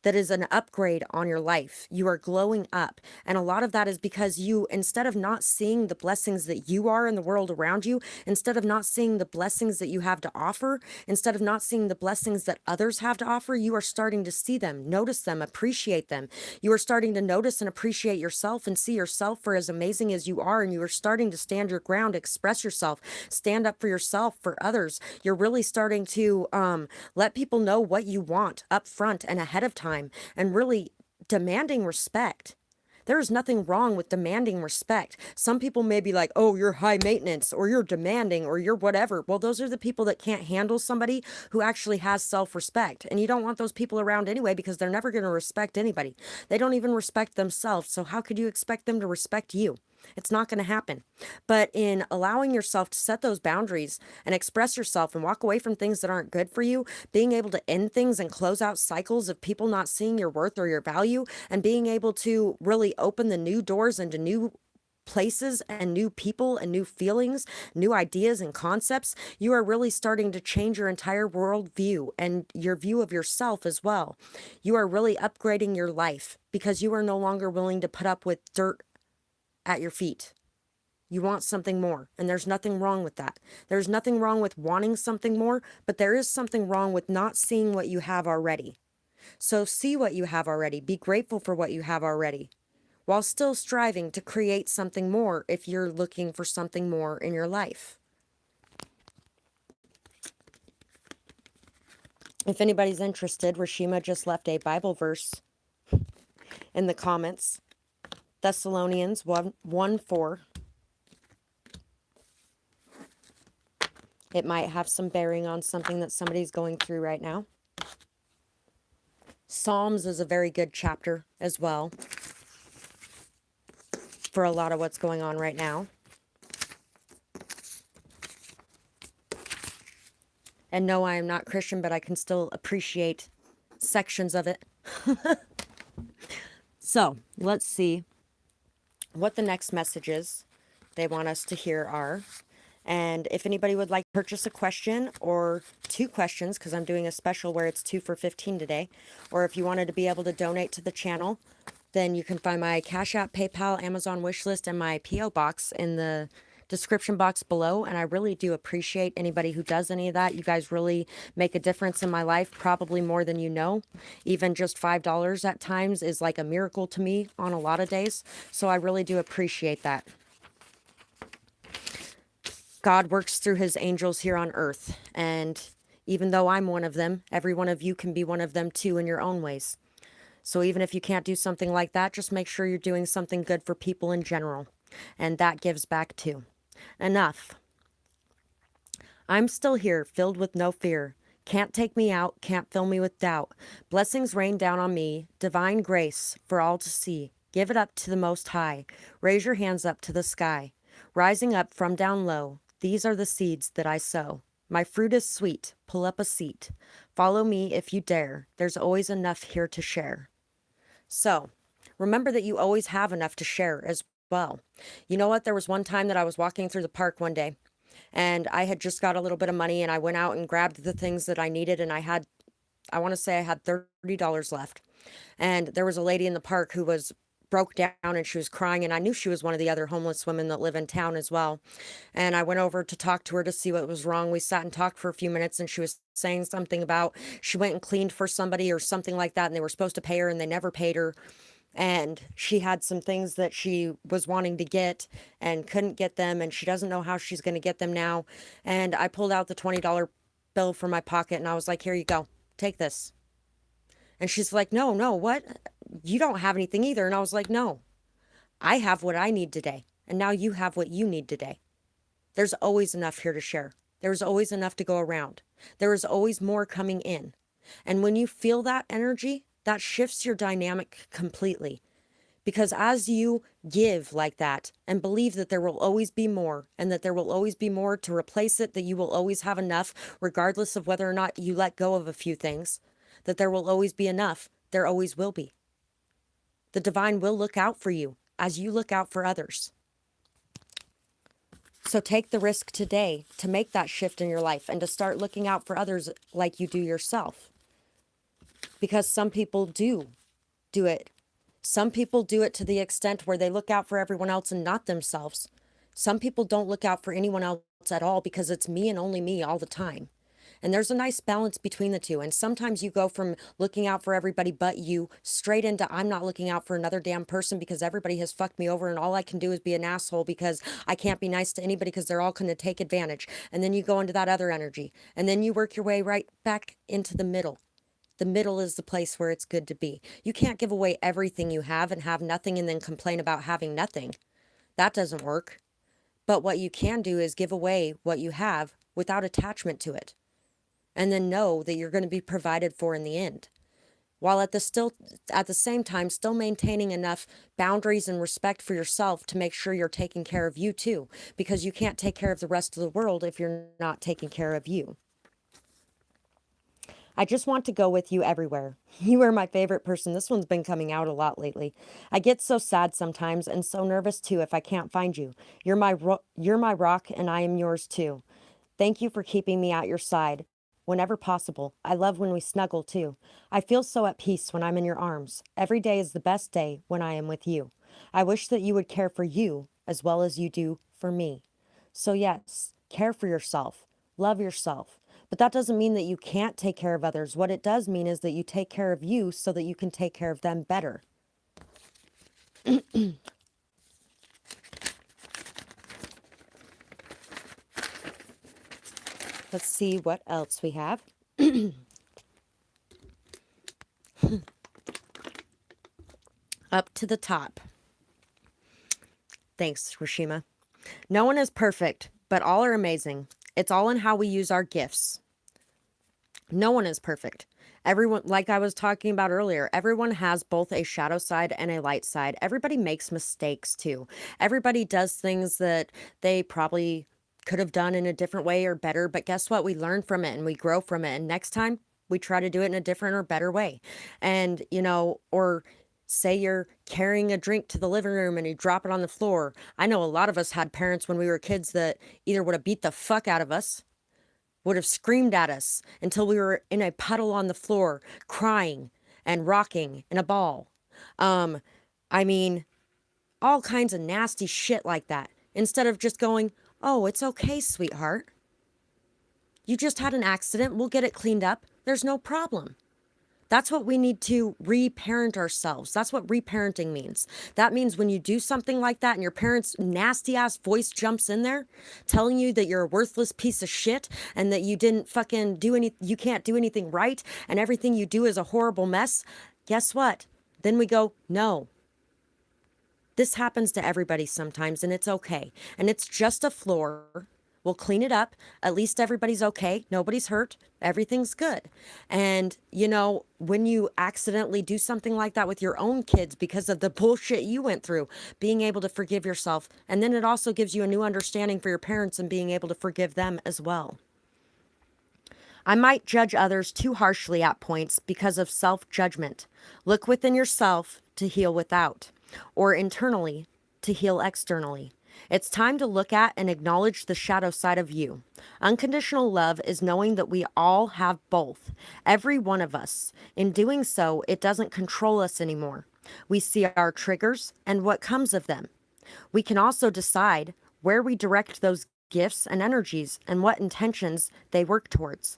that is an upgrade on your life. You are glowing up. And a lot of that is because you, instead of not seeing the blessings that you are in the world around you, instead of not seeing the blessings that you have to offer, instead of not seeing the blessings that others have to offer, you are starting to see them, notice them, appreciate them. You are starting to notice and appreciate yourself and see yourself for as amazing as you are. And you are starting to stand your ground, express yourself, stand up for yourself, for others. You're really starting to let people know what you want up front and ahead of time, and really demanding respect. There is nothing wrong with demanding respect. Some people may be like, oh, you're high maintenance, or you're demanding, or you're whatever. Well, those are the people that can't handle somebody who actually has self-respect. And you don't want those people around anyway, because they're never going to respect anybody. They don't even respect themselves. So how could you expect them to respect you? It's not going to happen. But in allowing yourself to set those boundaries and express yourself and walk away from things that aren't good for you, being able to end things and close out cycles of people not seeing your worth or your value, and being able to really open the new doors into new places and new people and new feelings, new ideas and concepts, you are really starting to change your entire worldview and your view of yourself as well. You are really upgrading your life because you are no longer willing to put up with dirt at your feet. You want something more, and there's nothing wrong with that. There's nothing wrong with wanting something more, but there is something wrong with not seeing what you have already. So see what you have already. Be grateful for what you have already, while still striving to create something more if you're looking for something more in your life. If anybody's interested, Rashima just left a Bible verse in the comments. Thessalonians 1:4. It might have some bearing on something that somebody's going through right now. Psalms is a very good chapter as well for a lot of what's going on right now. And no, I am not Christian, but I can still appreciate sections of it. So let's see what the next messages they want us to hear are. And if anybody would like to purchase a question or 2 questions, because I'm doing a special where it's 2 for $15 today, or if you wanted to be able to donate to the channel, then you can find my Cash App, PayPal, Amazon wishlist, and my P.O. box in the description box below. And I really do appreciate anybody who does any of that. You guys really make a difference in my life, probably more than you know. Even just $5 at times is like a miracle to me on a lot of days. So I really do appreciate that. God works through his angels here on earth. And even though I'm one of them, every one of you can be one of them too in your own ways. So even if you can't do something like that, just make sure you're doing something good for people in general. And that gives back too. Enough. I'm still here, filled with no fear. Can't take me out, can't fill me with doubt. Blessings rain down on me, divine grace for all to see. Give it up to the Most High. Raise your hands up to the sky. Rising up from down low, these are the seeds that I sow. My fruit is sweet, pull up a seat. Follow me if you dare. There's always enough here to share. So, remember that you always have enough to share as well. You know what? There was one time that I was walking through the park one day, and I had just got a little bit of money, and I went out and grabbed the things that I needed, and I want to say I had $30 left. And there was a lady in the park who was broke down and she was crying, and I knew she was one of the other homeless women that live in town as well. And I went over to talk to her to see what was wrong. We sat and talked for a few minutes, and she was saying something about she went and cleaned for somebody or something like that, and they were supposed to pay her and they never paid her. And she had some things that she was wanting to get and couldn't get them, and she doesn't know how she's going to get them now. And I pulled out the $20 bill from my pocket, and I was like, here you go, take this. And she's like, no, what? You don't have anything either. And I was like, no, I have what I need today. And now you have what you need today. There's always enough here to share. There's always enough to go around. There is always more coming in. And when you feel that energy, that shifts your dynamic completely. Because as you give like that and believe that there will always be more, and that there will always be more to replace it, that you will always have enough, regardless of whether or not you let go of a few things, that there will always be enough, there always will be. The divine will look out for you as you look out for others. So take the risk today to make that shift in your life and to start looking out for others like you do yourself. Because some people do it. Some people do it to the extent where they look out for everyone else and not themselves. Some people don't look out for anyone else at all because it's me and only me all the time. And there's a nice balance between the two. And sometimes you go from looking out for everybody but you straight into I'm not looking out for another damn person because everybody has fucked me over and all I can do is be an asshole because I can't be nice to anybody because they're all going to take advantage. And then you go into that other energy. And then you work your way right back into the middle. The middle is the place where it's good to be. You can't give away everything you have and have nothing and then complain about having nothing. That doesn't work. But what you can do is give away what you have without attachment to it. And then know that you're going to be provided for in the end. While at the same time still maintaining enough boundaries and respect for yourself to make sure you're taking care of you too, because you can't take care of the rest of the world if you're not taking care of you. I just want to go with you everywhere. You are my favorite person. This one's been coming out a lot lately. I get so sad sometimes and so nervous too if I can't find you. You're my rock and I am yours too. Thank you for keeping me at your side whenever possible. I love when we snuggle too. I feel so at peace when I'm in your arms. Every day is the best day when I am with you. I wish that you would care for you as well as you do for me. So yes, care for yourself. Love yourself. But that doesn't mean that you can't take care of others. What it does mean is that you take care of you so that you can take care of them better. Let's see what else we have. Up to the top. Thanks, Rashima. No one is perfect, but all are amazing. It's all in how we use our gifts. No one is perfect. Everyone, like I was talking about earlier, everyone has both a shadow side and a light side. Everybody makes mistakes too. Everybody does things that they probably could have done in a different way or better, but guess what? We learn from it and we grow from it. And next time we try to do it in a different or better way. And, or say you're carrying a drink to the living room and you drop it on the floor. I know a lot of us had parents when we were kids that either would have beat the fuck out of us, would have screamed at us until we were in a puddle on the floor, crying and rocking in a ball. I mean, all kinds of nasty shit like that. Instead of just going, oh, it's okay, sweetheart. You just had an accident. We'll get it cleaned up. There's no problem. That's what we need to reparent ourselves. That's what reparenting means. That means when you do something like that and your parents' nasty ass voice jumps in there telling you that you're a worthless piece of shit and that you didn't fucking you can't do anything right and everything you do is a horrible mess. Guess what? Then we go, no. This happens to everybody sometimes and it's okay. And it's just a floor. We'll clean it up. At least everybody's okay. Nobody's hurt. Everything's good. And, when you accidentally do something like that with your own kids because of the bullshit you went through, being able to forgive yourself. And then it also gives you a new understanding for your parents and being able to forgive them as well. I might judge others too harshly at points because of self-judgment. Look within yourself to heal without, or internally to heal externally. It's time to look at and acknowledge the shadow side of you. Unconditional love is knowing that we all have both, every one of us. In doing so, it doesn't control us anymore. We see our triggers and what comes of them. We can also decide where we direct those gifts and energies and what intentions they work towards.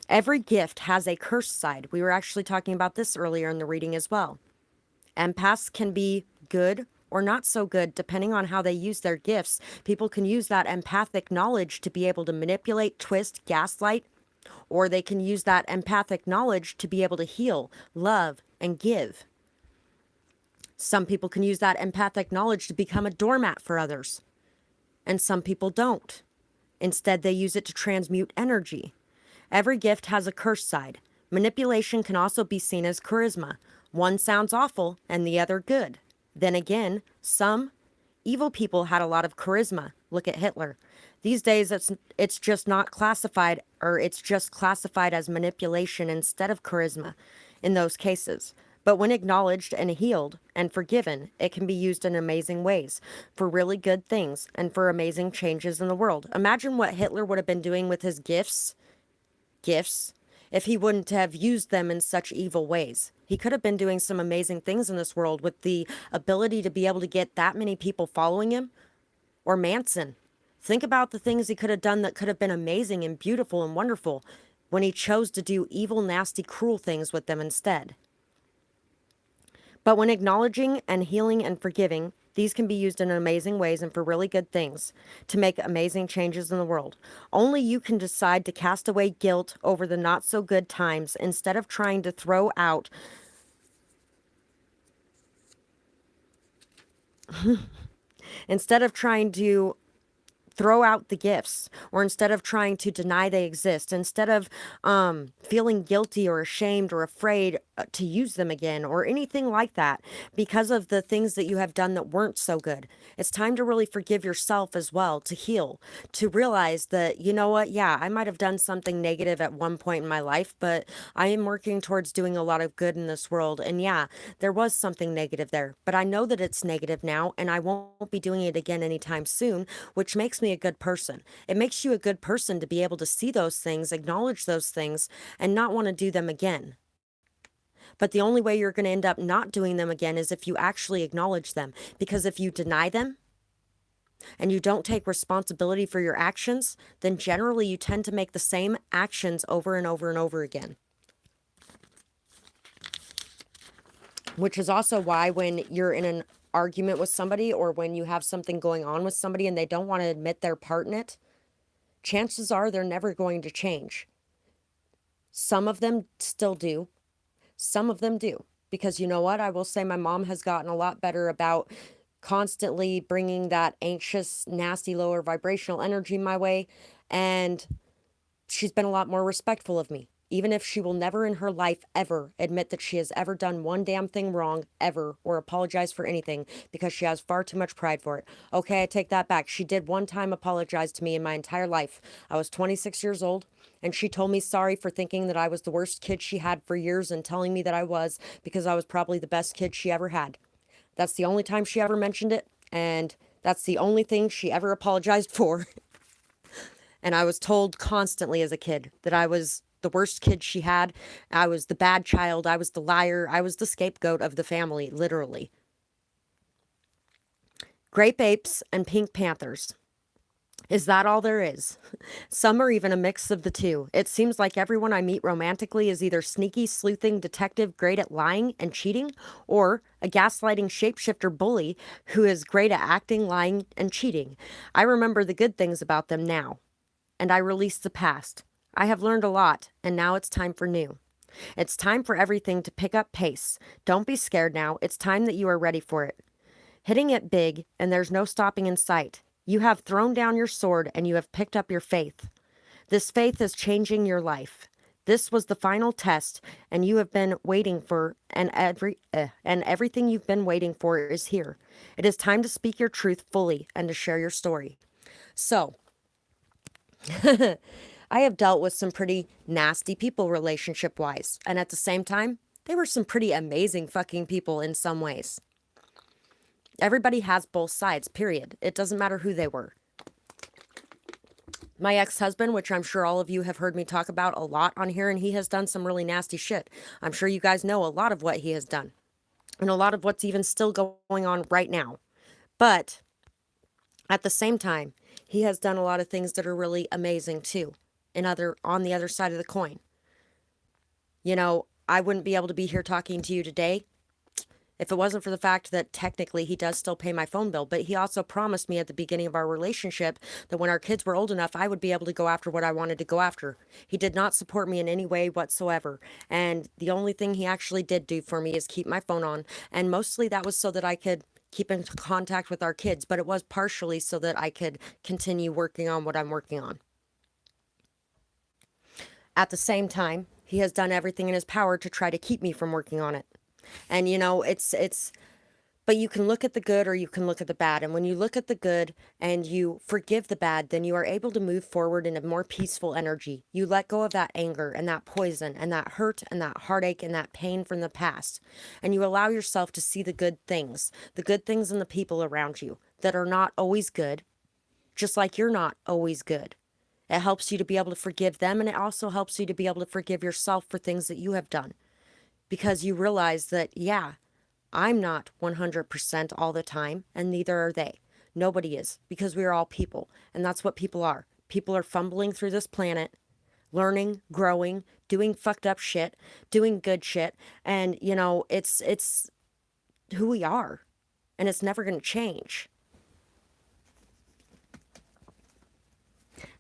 Every gift has a cursed side. We were actually talking about this earlier in the reading as well. Empaths can be good or not so good, depending on how they use their gifts. People can use that empathic knowledge to be able to manipulate, twist, gaslight, or they can use that empathic knowledge to be able to heal, love, and give. Some people can use that empathic knowledge to become a doormat for others, and some people don't. Instead, they use it to transmute energy. Every gift has a cursed side. Manipulation can also be seen as charisma. One sounds awful and the other good. Then again, some evil people had a lot of charisma. Look at Hitler. These days, it's just not classified, or it's just classified as manipulation instead of charisma in those cases. But when acknowledged and healed and forgiven, it can be used in amazing ways for really good things and for amazing changes in the world. Imagine what Hitler would have been doing with his gifts, if he wouldn't have used them in such evil ways. He could have been doing some amazing things in this world with the ability to be able to get that many people following him. Or Manson. Think about the things he could have done that could have been amazing and beautiful and wonderful when he chose to do evil, nasty, cruel things with them instead. But when acknowledging and healing and forgiving, These can be used in amazing ways and for really good things to make amazing changes in the world. Only you can decide to cast away guilt over the not so good times instead of trying to throw out instead of trying to throw out the gifts, or instead of trying to deny they exist, instead of feeling guilty or ashamed or afraid to use them again or anything like that because of the things that you have done that weren't so good. It's time to really forgive yourself as well, to heal, to realize that, you know what, yeah, I might have done something negative at one point in my life, but I am working towards doing a lot of good in this world. And yeah, there was something negative there, but I know that it's negative now and I won't be doing it again anytime soon, which makes me a good person. It makes you a good person to be able to see those things, acknowledge those things, and not want to do them again. But the only way you're going to end up not doing them again is if you actually acknowledge them. Because if you deny them and you don't take responsibility for your actions, then generally you tend to make the same actions over and over and over again. Which is also why when you're in an argument with somebody, or when you have something going on with somebody and they don't want to admit their part in it, chances are they're never going to change. Some of them still do. Some of them do. Because you know what? I will say my mom has gotten a lot better about constantly bringing that anxious, nasty, lower vibrational energy my way. And she's been a lot more respectful of me. Even if she will never in her life ever admit that she has ever done one damn thing wrong, ever, or apologize for anything, because she has far too much pride for it. Okay, I take that back. She did one time apologize to me in my entire life. I was 26 years old, and she told me sorry for thinking that I was the worst kid she had for years and telling me that I was, because I was probably the best kid she ever had. That's the only time she ever mentioned it, and that's the only thing she ever apologized for. And I was told constantly as a kid that I was the worst kid she had. I was the bad child. I was the liar. I was the scapegoat of the family, literally. Grape apes and pink panthers. Is that all there is? Some are even a mix of the two. It seems like everyone I meet romantically is either sneaky, sleuthing detective great at lying and cheating, or a gaslighting shapeshifter bully who is great at acting, lying, and cheating. I remember the good things about them now, and I release the past. I have learned a lot, and now it's time for new. It's time for everything to pick up pace. Don't be scared now. It's time that you are ready for it. Hitting it big, and there's no stopping in sight. You have thrown down your sword, and you have picked up your faith. This faith is changing your life. This was the final test, and you have been waiting for, and everything you've been waiting for is here. It is time to speak your truth fully and to share your story. So, I have dealt with some pretty nasty people relationship-wise, and at the same time, they were some pretty amazing fucking people in some ways. Everybody has both sides, period. It doesn't matter who they were. My ex-husband, which I'm sure all of you have heard me talk about a lot on here, and he has done some really nasty shit. I'm sure you guys know a lot of what he has done, and a lot of what's even still going on right now. But at the same time, he has done a lot of things that are really amazing too, on the other side of the coin. You know, I wouldn't be able to be here talking to you today if it wasn't for the fact that technically he does still pay my phone bill, but he also promised me at the beginning of our relationship that when our kids were old enough, I would be able to go after what I wanted to go after. He did not support me in any way whatsoever. And the only thing he actually did do for me is keep my phone on. And mostly that was so that I could keep in contact with our kids, but it was partially so that I could continue working on what I'm working on. At the same time, he has done everything in his power to try to keep me from working on it. And you know, but you can look at the good or you can look at the bad. And when you look at the good and you forgive the bad, then you are able to move forward in a more peaceful energy. You let go of that anger and that poison and that hurt and that heartache and that pain from the past. And you allow yourself to see the good things in the people around you that are not always good, just like you're not always good. It helps you to be able to forgive them, and it also helps you to be able to forgive yourself for things that you have done. Because you realize that, yeah, I'm not 100% all the time, and neither are they. Nobody is, because we are all people, and that's what people are. People are fumbling through this planet, learning, growing, doing fucked up shit, doing good shit, and, you know, it's who we are. and it's never going to change.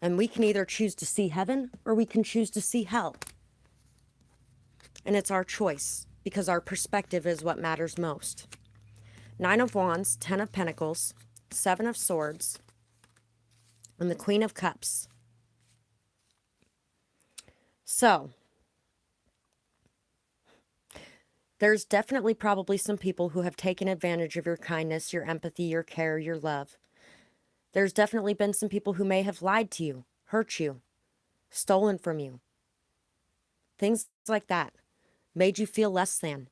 And we can either choose to see heaven or we can choose to see hell. And it's our choice, because our perspective is what matters most. 9 of Wands, 10 of Pentacles, 7 of Swords, and the Queen of Cups. So, there's definitely probably some people who have taken advantage of your kindness, your empathy, your care, your love. There's definitely been some people who may have lied to you, hurt you, stolen from you. Things like that made you feel less than.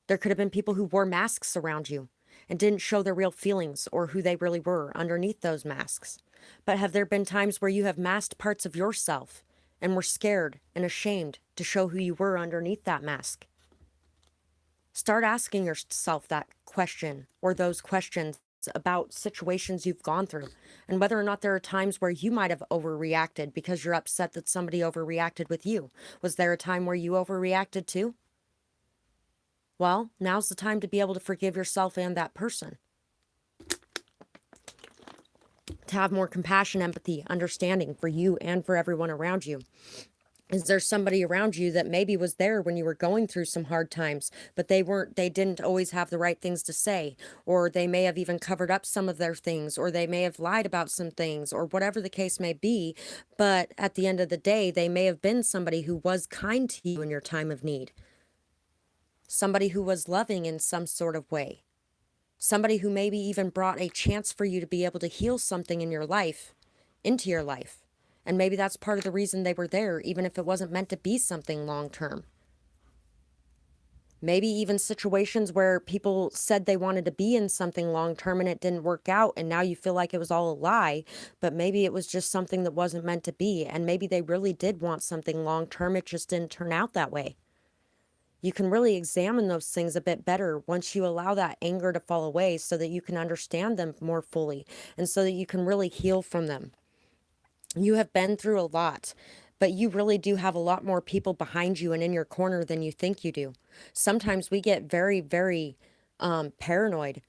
There could have been people who wore masks around you and didn't show their real feelings or who they really were underneath those masks. But have there been times where you have masked parts of yourself and were scared and ashamed to show who you were underneath that mask? Start asking yourself that question or those questions about situations you've gone through, and whether or not there are times where you might have overreacted because you're upset that somebody overreacted with you. Was there a time where you overreacted too? Well, now's the time to be able to forgive yourself and that person. To have more compassion, empathy, understanding for you and for everyone around you. Is there somebody around you that maybe was there when you were going through some hard times, but they didn't always have the right things to say, or they may have even covered up some of their things, or they may have lied about some things, or whatever the case may be, but at the end of the day, they may have been somebody who was kind to you in your time of need. Somebody who was loving in some sort of way. Somebody who maybe even brought a chance for you to be able to heal something in your life, into your life. And maybe that's part of the reason they were there, even if it wasn't meant to be something long term. Maybe even situations where people said they wanted to be in something long term and it didn't work out, and now you feel like it was all a lie, but maybe it was just something that wasn't meant to be, and maybe they really did want something long term, it just didn't turn out that way. You can really examine those things a bit better once you allow that anger to fall away, so that you can understand them more fully and so that you can really heal from them. You have been through a lot, but you really do have a lot more people behind you and in your corner than you think you do. Sometimes we get very, very paranoid,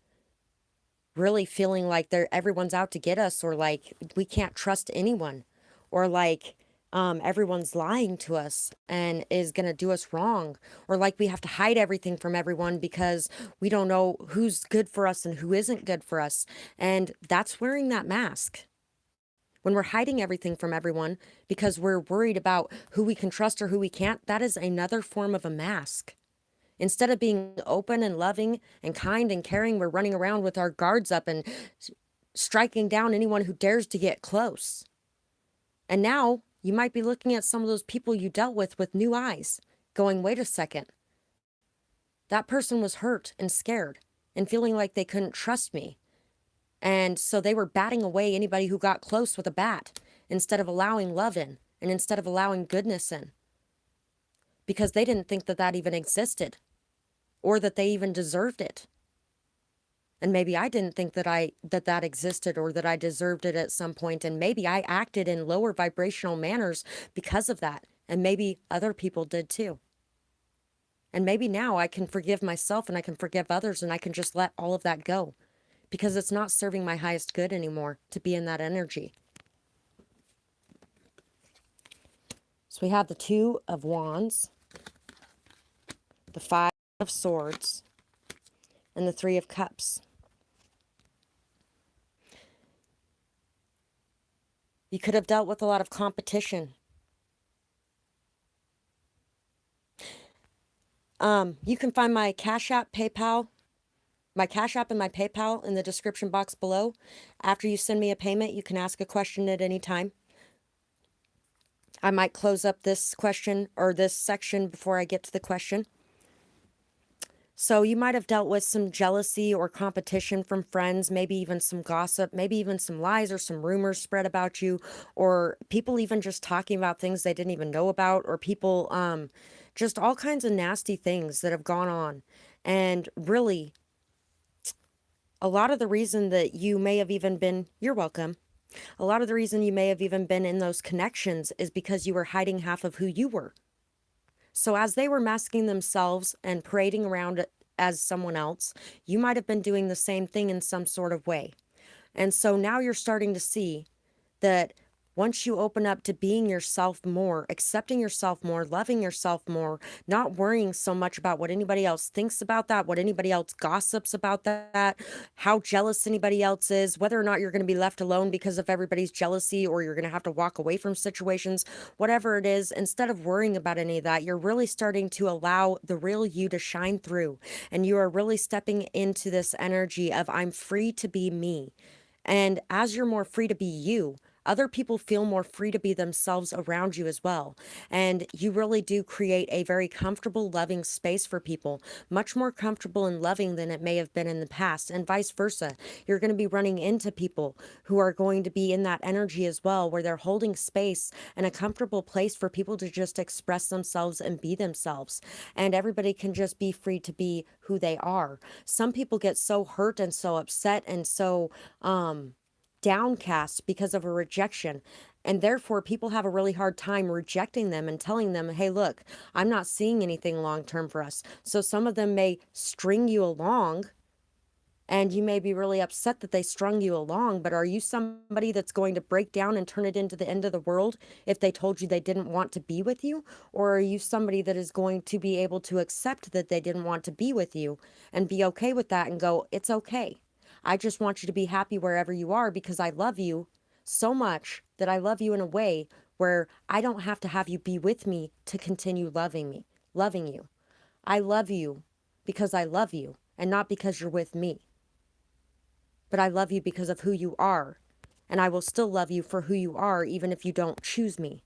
really feeling like everyone's out to get us, or like we can't trust anyone, or like everyone's lying to us and is going to do us wrong, or like we have to hide everything from everyone because we don't know who's good for us and who isn't good for us. And that's wearing that mask. When we're hiding everything from everyone because we're worried about who we can trust or who we can't, that is another form of a mask. Instead of being open and loving and kind and caring, we're running around with our guards up and striking down anyone who dares to get close. And now you might be looking at some of those people you dealt with new eyes, going, wait a second. That person was hurt and scared and feeling like they couldn't trust me. And so they were batting away anybody who got close with a bat, instead of allowing love in and instead of allowing goodness in, because they didn't think that even existed or that they even deserved it. And maybe I didn't think that existed or that I deserved it at some point. And maybe I acted in lower vibrational manners because of that. And maybe other people did too. And maybe now I can forgive myself and I can forgive others and I can just let all of that go, because it's not serving my highest good anymore to be in that energy. So we have the 2 of Wands, the 5 of Swords, and the 3 of Cups. You could have dealt with a lot of competition. You can find my Cash App, PayPal, my Cash App and my PayPal in the description box below. After you send me a payment, you can ask a question at any time. I might close up this question or this section before I get to the question. So you might have dealt with some jealousy or competition from friends, maybe even some gossip, maybe even some lies or some rumors spread about you, or people even just talking about things they didn't even know about, or people, just all kinds of nasty things that have gone on. And really, a lot of the reason that you may have even been, you're welcome. A lot of the reason you may have even been in those connections is because you were hiding half of who you were. So as they were masking themselves and parading around as someone else, you might have been doing the same thing in some sort of way. And so now you're starting to see that once you open up to being yourself more, accepting yourself more, loving yourself more, not worrying so much about what anybody else thinks about that, what anybody else gossips about that, how jealous anybody else is, whether or not you're going to be left alone because of everybody's jealousy, or you're going to have to walk away from situations, whatever it is, instead of worrying about any of that, you're really starting to allow the real you to shine through. And you are really stepping into this energy of, I'm free to be me. And as you're more free to be you, other people feel more free to be themselves around you as well. And you really do create a very comfortable, loving space for people, much more comfortable and loving than it may have been in the past, and vice versa. You're going to be running into people who are going to be in that energy as well, where they're holding space and a comfortable place for people to just express themselves and be themselves. And everybody can just be free to be who they are. Some people get so hurt and so upset and so, downcast because of a rejection. And therefore, people have a really hard time rejecting them and telling them, hey, look, I'm not seeing anything long term for us. So some of them may string you along, and you may be really upset that they strung you along. But are you somebody that's going to break down and turn it into the end of the world if they told you they didn't want to be with you? Or are you somebody that is going to be able to accept that they didn't want to be with you and be okay with that and go, it's okay. I just want you to be happy wherever you are, because I love you so much that I love you in a way where I don't have to have you be with me to continue loving you. I love you because I love you, and not because you're with me. But I love you because of who you are, and I will still love you for who you are, even if you don't choose me.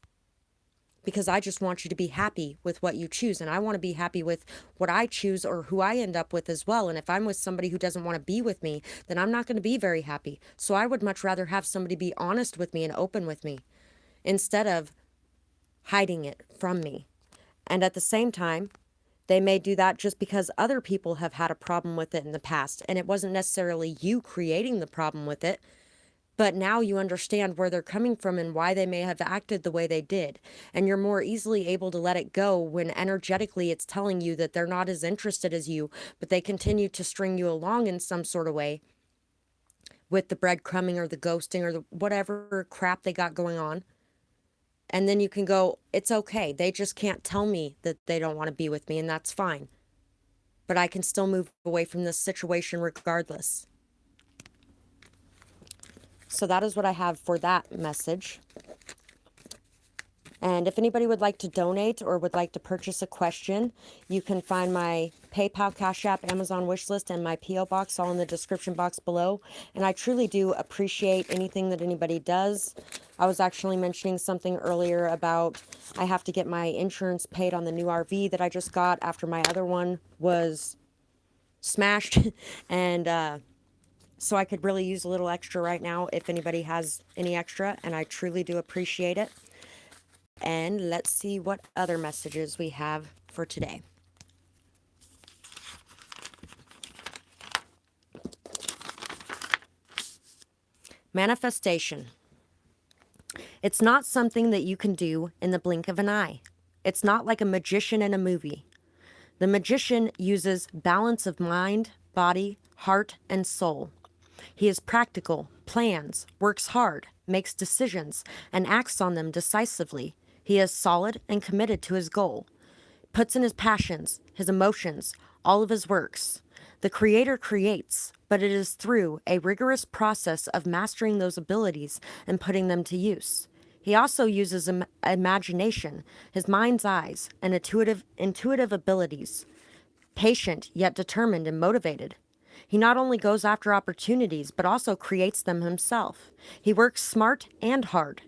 Because I just want you to be happy with what you choose, and I want to be happy with what I choose or who I end up with as well. And if I'm with somebody who doesn't want to be with me, then I'm not going to be very happy. So I would much rather have somebody be honest with me and open with me instead of hiding it from me. And at the same time, they may do that just because other people have had a problem with it in the past, and it wasn't necessarily you creating the problem with it. But now you understand where they're coming from and why they may have acted the way they did. And you're more easily able to let it go when energetically it's telling you that they're not as interested as you, but they continue to string you along in some sort of way with the breadcrumbing or the ghosting or the whatever crap they got going on. And then you can go, it's okay. They just can't tell me that they don't want to be with me, and that's fine. But I can still move away from this situation regardless. So that is what I have for that message. And if anybody would like to donate or would like to purchase a question, you can find my PayPal, Cash App, Amazon wishlist, and my P.O. box all in the description box below. And I truly do appreciate anything that anybody does. I was actually mentioning something earlier about I have to get my insurance paid on the new RV that I just got after my other one was smashed. And so I could really use a little extra right now if anybody has any extra, and I truly do appreciate it. And let's see what other messages we have for today. Manifestation. It's not something that you can do in the blink of an eye. It's not like a magician in a movie. The magician uses balance of mind, body, heart, and soul. He is practical, plans, works hard, makes decisions, and acts on them decisively. He is solid and committed to his goal, puts in his passions, his emotions, all of his works. The creator creates, but it is through a rigorous process of mastering those abilities and putting them to use. He also uses imagination, his mind's eyes, and intuitive abilities. Patient, yet determined and motivated. He not only goes after opportunities, but also creates them himself. He works smart and hard.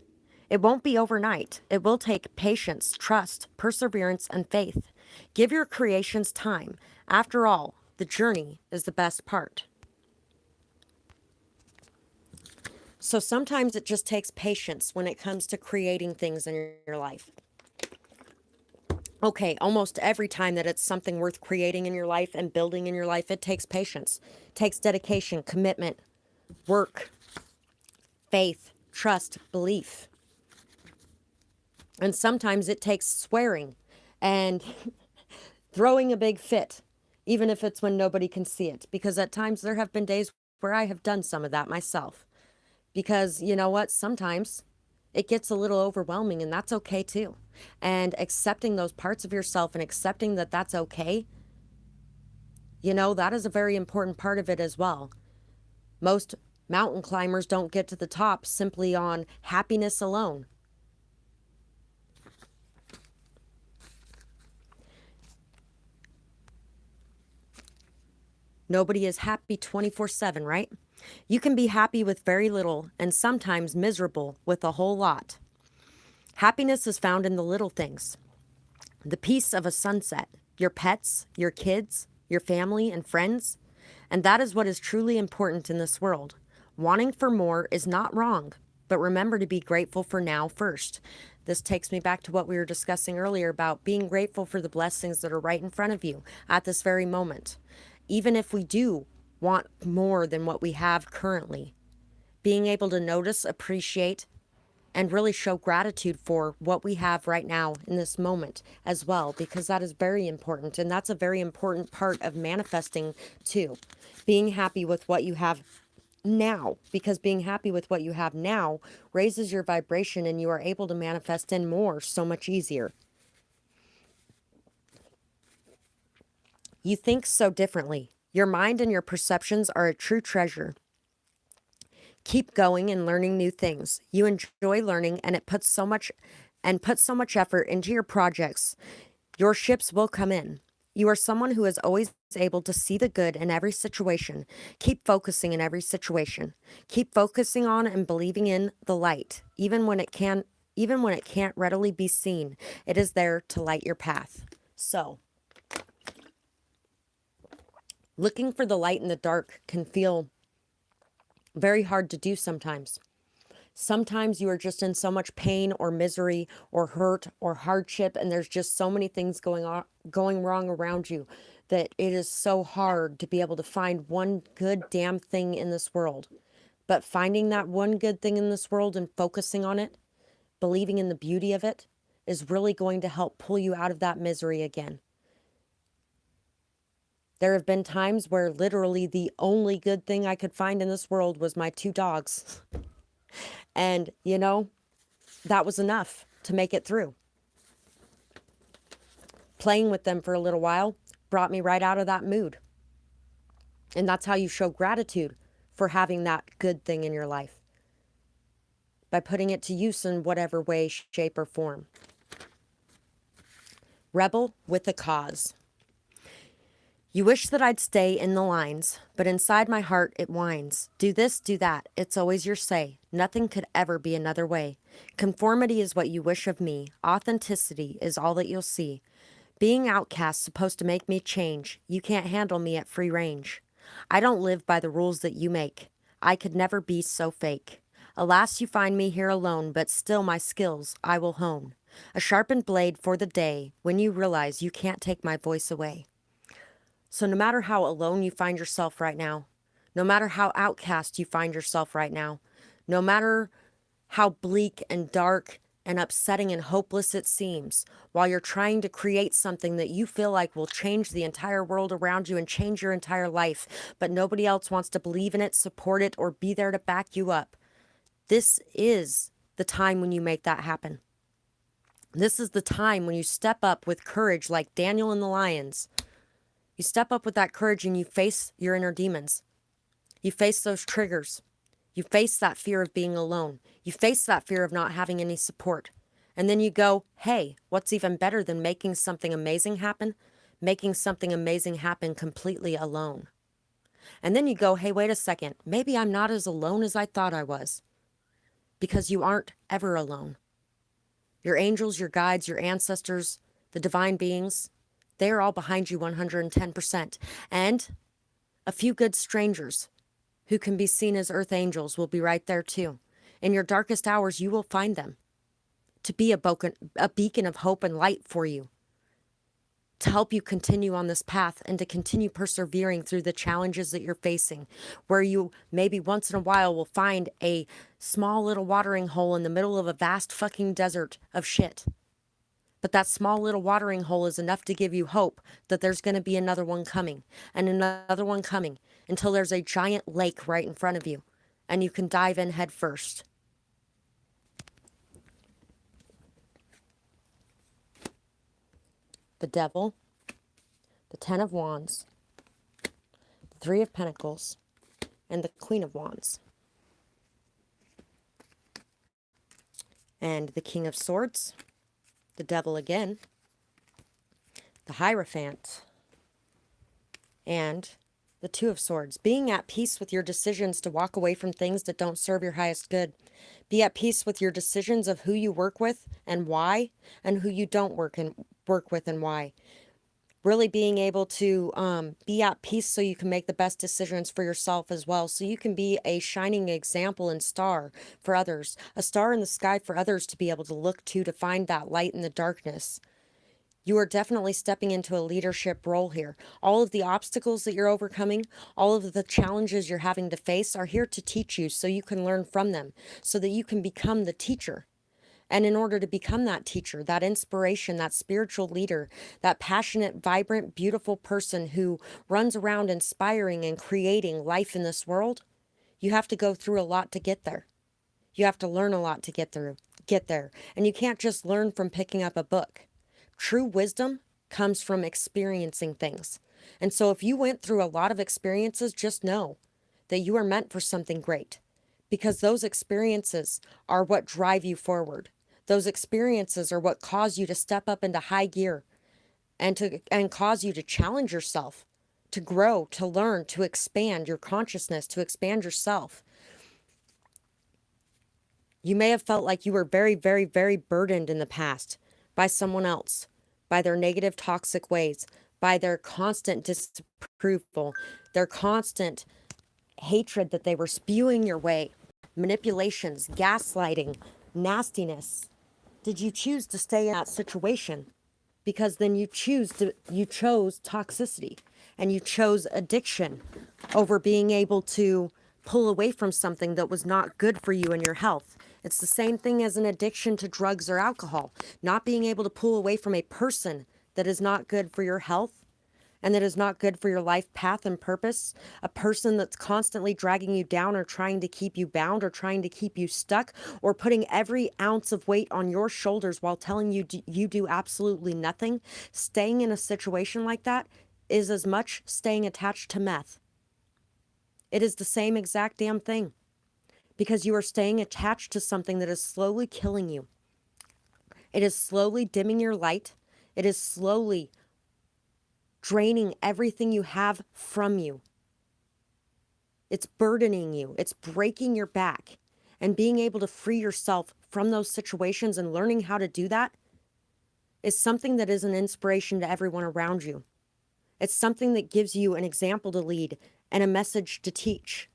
It won't be overnight. It will take patience, trust, perseverance, and faith. Give your creations time. After all, the journey is the best part. So sometimes it just takes patience when it comes to creating things in your life. Okay, almost every time that it's something worth creating in your life and building in your life, it takes patience. It takes dedication, commitment, work, faith, trust, belief. And sometimes it takes swearing and throwing a big fit even if it's when nobody can see it. Because at times there have been days where I have done some of that myself. Because you know what? Sometimes it gets a little overwhelming, and that's okay too. And accepting those parts of yourself and accepting that that's okay, that is a very important part of it as well. Most mountain climbers don't get to the top simply on happiness alone. Nobody is happy 24/7, right? You can be happy with very little and sometimes miserable with a whole lot. Happiness is found in the little things. The peace of a sunset, your pets, your kids, your family and friends. And that is what is truly important in this world. Wanting for more is not wrong, but remember to be grateful for now first. This takes me back to what we were discussing earlier about being grateful for the blessings that are right in front of you at this very moment. Even if we do want more than what we have currently, being able to notice, appreciate, and really show gratitude for what we have right now in this moment as well, because that is very important. And that's a very important part of manifesting too. Being happy with what you have now, because being happy with what you have now raises your vibration and you are able to manifest in more so much easier. You think so differently. Your mind and your perceptions are a true treasure. Keep going and learning new things. You enjoy learning and it puts so much effort into your projects. Your ships will come in. You are someone who is always able to see the good in every situation. Keep focusing in every situation. Keep focusing on and believing in the light, even when it can't readily be seen. It is there to light your path. So, looking for the light in the dark can feel very hard to do sometimes. Sometimes you are just in so much pain or misery or hurt or hardship, and there's just so many things going wrong around you that it is so hard to be able to find one good damn thing in this world. But finding that one good thing in this world and focusing on it, believing in the beauty of it, is really going to help pull you out of that misery again. There have been times where literally the only good thing I could find in this world was my 2 dogs. And, that was enough to make it through. Playing with them for a little while brought me right out of that mood. And that's how you show gratitude for having that good thing in your life. By putting it to use in whatever way, shape, or form. Rebel with a cause. You wish that I'd stay in the lines, but inside my heart it whines. Do this, do that, it's always your say. Nothing could ever be another way. Conformity is what you wish of me. Authenticity is all that you'll see. Being outcast supposed to make me change. You can't handle me at free range. I don't live by the rules that you make. I could never be so fake. Alas, you find me here alone, but still my skills I will hone. A sharpened blade for the day when you realize you can't take my voice away. So no matter how alone you find yourself right now, no matter how outcast you find yourself right now, no matter how bleak and dark and upsetting and hopeless it seems, while you're trying to create something that you feel like will change the entire world around you and change your entire life, but nobody else wants to believe in it, support it, or be there to back you up, this is the time when you make that happen. This is the time when you step up with courage like Danielle and the lions. You step up with that courage and you face your inner demons. You face those triggers. You face that fear of being alone. You face that fear of not having any support. And then you go, hey, what's even better than making something amazing happen? Making something amazing happen completely alone. And then you go, hey, wait a second. Maybe I'm not as alone as I thought I was. Because you aren't ever alone. Your angels, your guides, your ancestors, the divine beings, they are all behind you 110%. And a few good strangers who can be seen as earth angels will be right there too. In your darkest hours, you will find them to be a beacon of hope and light for you, to help you continue on this path and to continue persevering through the challenges that you're facing, where you maybe once in a while will find a small little watering hole in the middle of a vast fucking desert of shit. But that small little watering hole is enough to give you hope that there's going to be another one coming and another one coming until there's a giant lake right in front of you and you can dive in head first. The Devil, the Ten of Wands, the Three of Pentacles, and the Queen of Wands. And the King of Swords, the Devil again, the Hierophant, and the Two of Swords. Being at peace with your decisions to walk away from things that don't serve your highest good. Be at peace with your decisions of who you work with and why, and who you don't work with and why. Really being able to be at peace so you can make the best decisions for yourself as well. So you can be a shining example and star for others. A star in the sky for others to be able to look to find that light in the darkness. You are definitely stepping into a leadership role here. All of the obstacles that you're overcoming, all of the challenges you're having to face are here to teach you so you can learn from them, so that you can become the teacher. And in order to become that teacher, that inspiration, that spiritual leader, that passionate, vibrant, beautiful person who runs around inspiring and creating life in this world, you have to go through a lot to get there. You have to learn a lot to get there. And you can't just learn from picking up a book. True wisdom comes from experiencing things. And so if you went through a lot of experiences, just know that you are meant for something great, because those experiences are what drive you forward. Those experiences are what cause you to step up into high gear and cause you to challenge yourself, to grow, to learn, to expand your consciousness, to expand yourself. You may have felt like you were very, very, very burdened in the past by someone else, by their negative, toxic ways, by their constant disapproval, their constant hatred that they were spewing your way, manipulations, gaslighting, nastiness. Did you choose to stay in that situation? Because then you chose toxicity and you chose addiction over being able to pull away from something that was not good for you and your health. It's the same thing as an addiction to drugs or alcohol. Not being able to pull away from a person that is not good for your health and that is not good for your life path and purpose, a person that's constantly dragging you down or trying to keep you bound or trying to keep you stuck or putting every ounce of weight on your shoulders while telling you you do absolutely nothing. Staying in a situation like that is as much staying attached to meth. It is the same exact damn thing, because you are staying attached to something that is slowly killing you. It is slowly dimming your light. It is slowly draining everything you have from you. It's burdening you. It's breaking your back. And being able to free yourself from those situations and learning how to do that is something that is an inspiration to everyone around you. It's something that gives you an example to lead and a message to teach.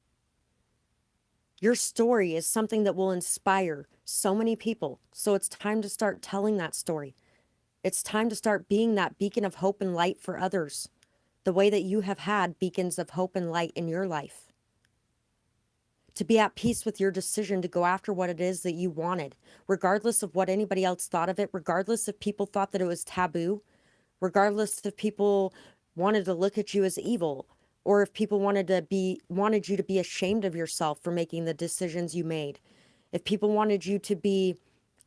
Your story is something that will inspire so many people. So it's time to start telling that story. It's time to start being that beacon of hope and light for others, the way that you have had beacons of hope and light in your life. To be at peace with your decision to go after what it is that you wanted, regardless of what anybody else thought of it, regardless if people thought that it was taboo, regardless if people wanted to look at you as evil, or if people wanted you to be ashamed of yourself for making the decisions you made. If people wanted you to be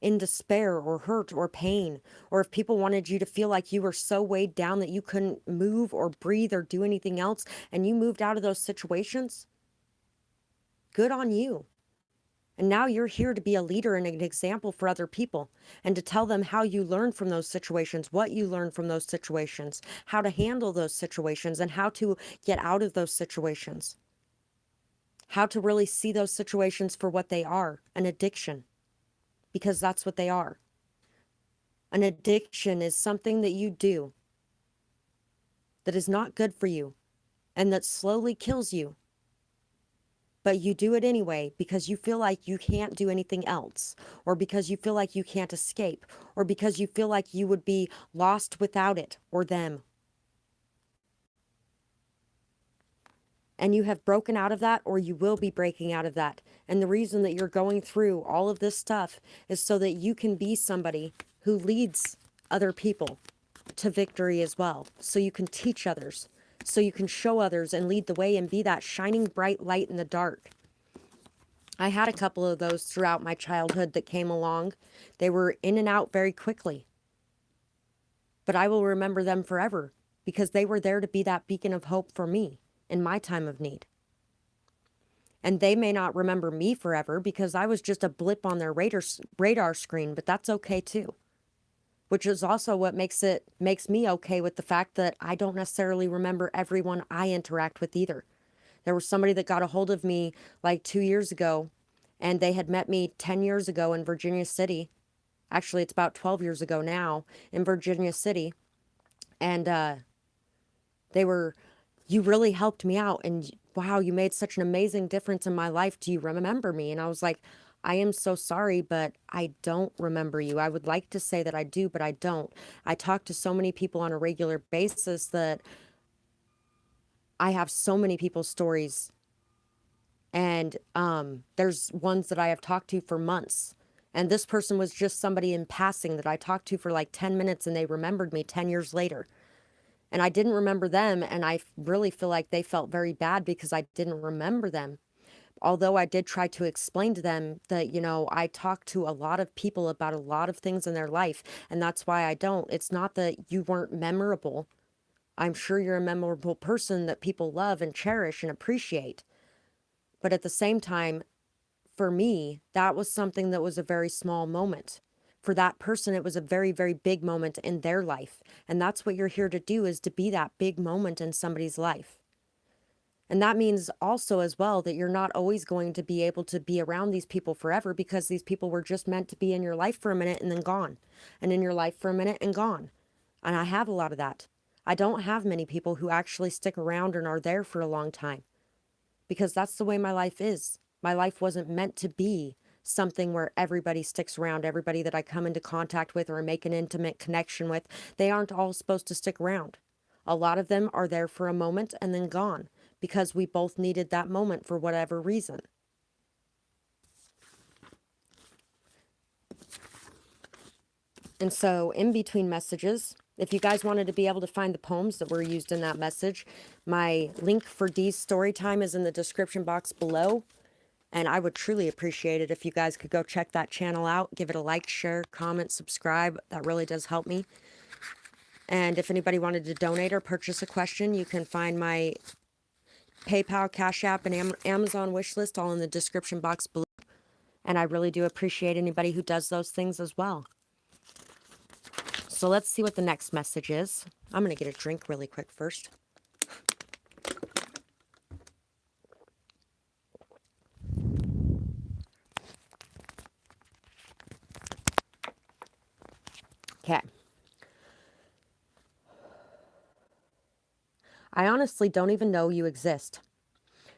in despair or hurt or pain, or if people wanted you to feel like you were so weighed down that you couldn't move or breathe or do anything else, and you moved out of those situations, good on you. And now you're here to be a leader and an example for other people, and to tell them how you learned from those situations, what you learned from those situations, how to handle those situations, and how to get out of those situations. How to really see those situations for what they are, an addiction. Because that's what they are. An addiction is something that you do that is not good for you and that slowly kills you. But you do it anyway because you feel like you can't do anything else, or because you feel like you can't escape, or because you feel like you would be lost without it or them. And you have broken out of that, or you will be breaking out of that. And the reason that you're going through all of this stuff is so that you can be somebody who leads other people to victory as well. So you can teach others. So you can show others and lead the way and be that shining bright light in the dark. I had a couple of those throughout my childhood that came along. They were in and out very quickly. But I will remember them forever because they were there to be that beacon of hope for me in my time of need. And they may not remember me forever because I was just a blip on their radar screen, but that's okay too. Which is also what makes me okay with the fact that I don't necessarily remember everyone I interact with either. There was somebody that got a hold of me like 2 years ago, and they had met me 10 years ago in Virginia City. Actually, it's about 12 years ago now in Virginia City. And they were, you really helped me out. And wow, you made such an amazing difference in my life. Do you remember me? And I was like, I am so sorry, but I don't remember you. I would like to say that I do, but I don't. I talk to so many people on a regular basis that I have so many people's stories. And there's ones that I have talked to for months. And this person was just somebody in passing that I talked to for like 10 minutes and they remembered me 10 years later. And I didn't remember them. And I really feel like they felt very bad because I didn't remember them. Although I did try to explain to them that, you know, I talk to a lot of people about a lot of things in their life. And that's why I don't. It's not that you weren't memorable. I'm sure you're a memorable person that people love and cherish and appreciate. But at the same time, for me, that was something that was a very small moment. For that person, it was a very, very big moment in their life. And that's what you're here to do, is to be that big moment in somebody's life. And that means also as well that you're not always going to be able to be around these people forever, because these people were just meant to be in your life for a minute and then gone. And in your life for a minute and gone. And I have a lot of that. I don't have many people who actually stick around and are there for a long time. Because that's the way my life is. My life wasn't meant to be something where everybody sticks around. Everybody that I come into contact with or make an intimate connection with, they aren't all supposed to stick around. A lot of them are there for a moment and then gone, because we both needed that moment for whatever reason. And so in between messages, if you guys wanted to be able to find the poems that were used in that message, my link for Dee's StoryTime is in the description box below. And I would truly appreciate it if you guys could go check that channel out. Give it a like, share, comment, subscribe. That really does help me. And if anybody wanted to donate or purchase a question, you can find my PayPal, Cash App, and Amazon wish list all in the description box below. And I really do appreciate anybody who does those things as well. So let's see what the next message is. I'm going to get a drink really quick first. Okay. I honestly don't even know you exist.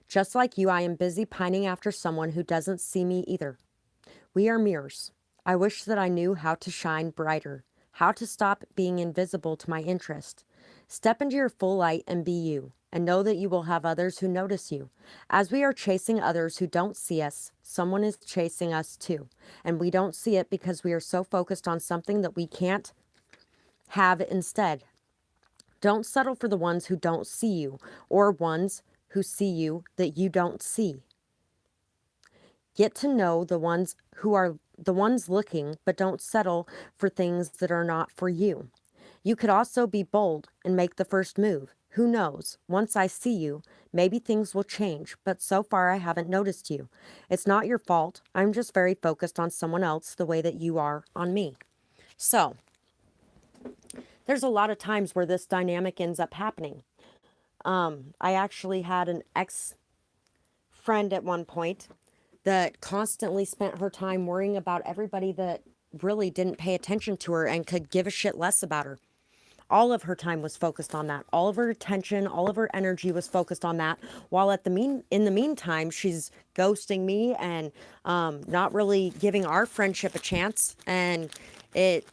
Just like you, I am busy pining after someone who doesn't see me either. We are mirrors. I wish that I knew how to shine brighter, how to stop being invisible to my interest. Step into your full light and be you, and know that you will have others who notice you. As we are chasing others who don't see us, someone is chasing us too, and we don't see it because we are so focused on something that we can't have instead. Don't settle for the ones who don't see you, or ones who see you that you don't see. Get to know the ones who are the ones looking, but don't settle for things that are not for you. You could also be bold and make the first move. Who knows? Once I see you, maybe things will change, but so far I haven't noticed you. It's not your fault. I'm just very focused on someone else the way that you are on me. So, there's a lot of times where this dynamic ends up happening. I actually had an ex-friend at one point that constantly spent her time worrying about everybody that really didn't pay attention to her and could give a shit less about her. All of her time was focused on that. All of her attention, all of her energy was focused on that. While in the meantime, she's ghosting me and not really giving our friendship a chance. And it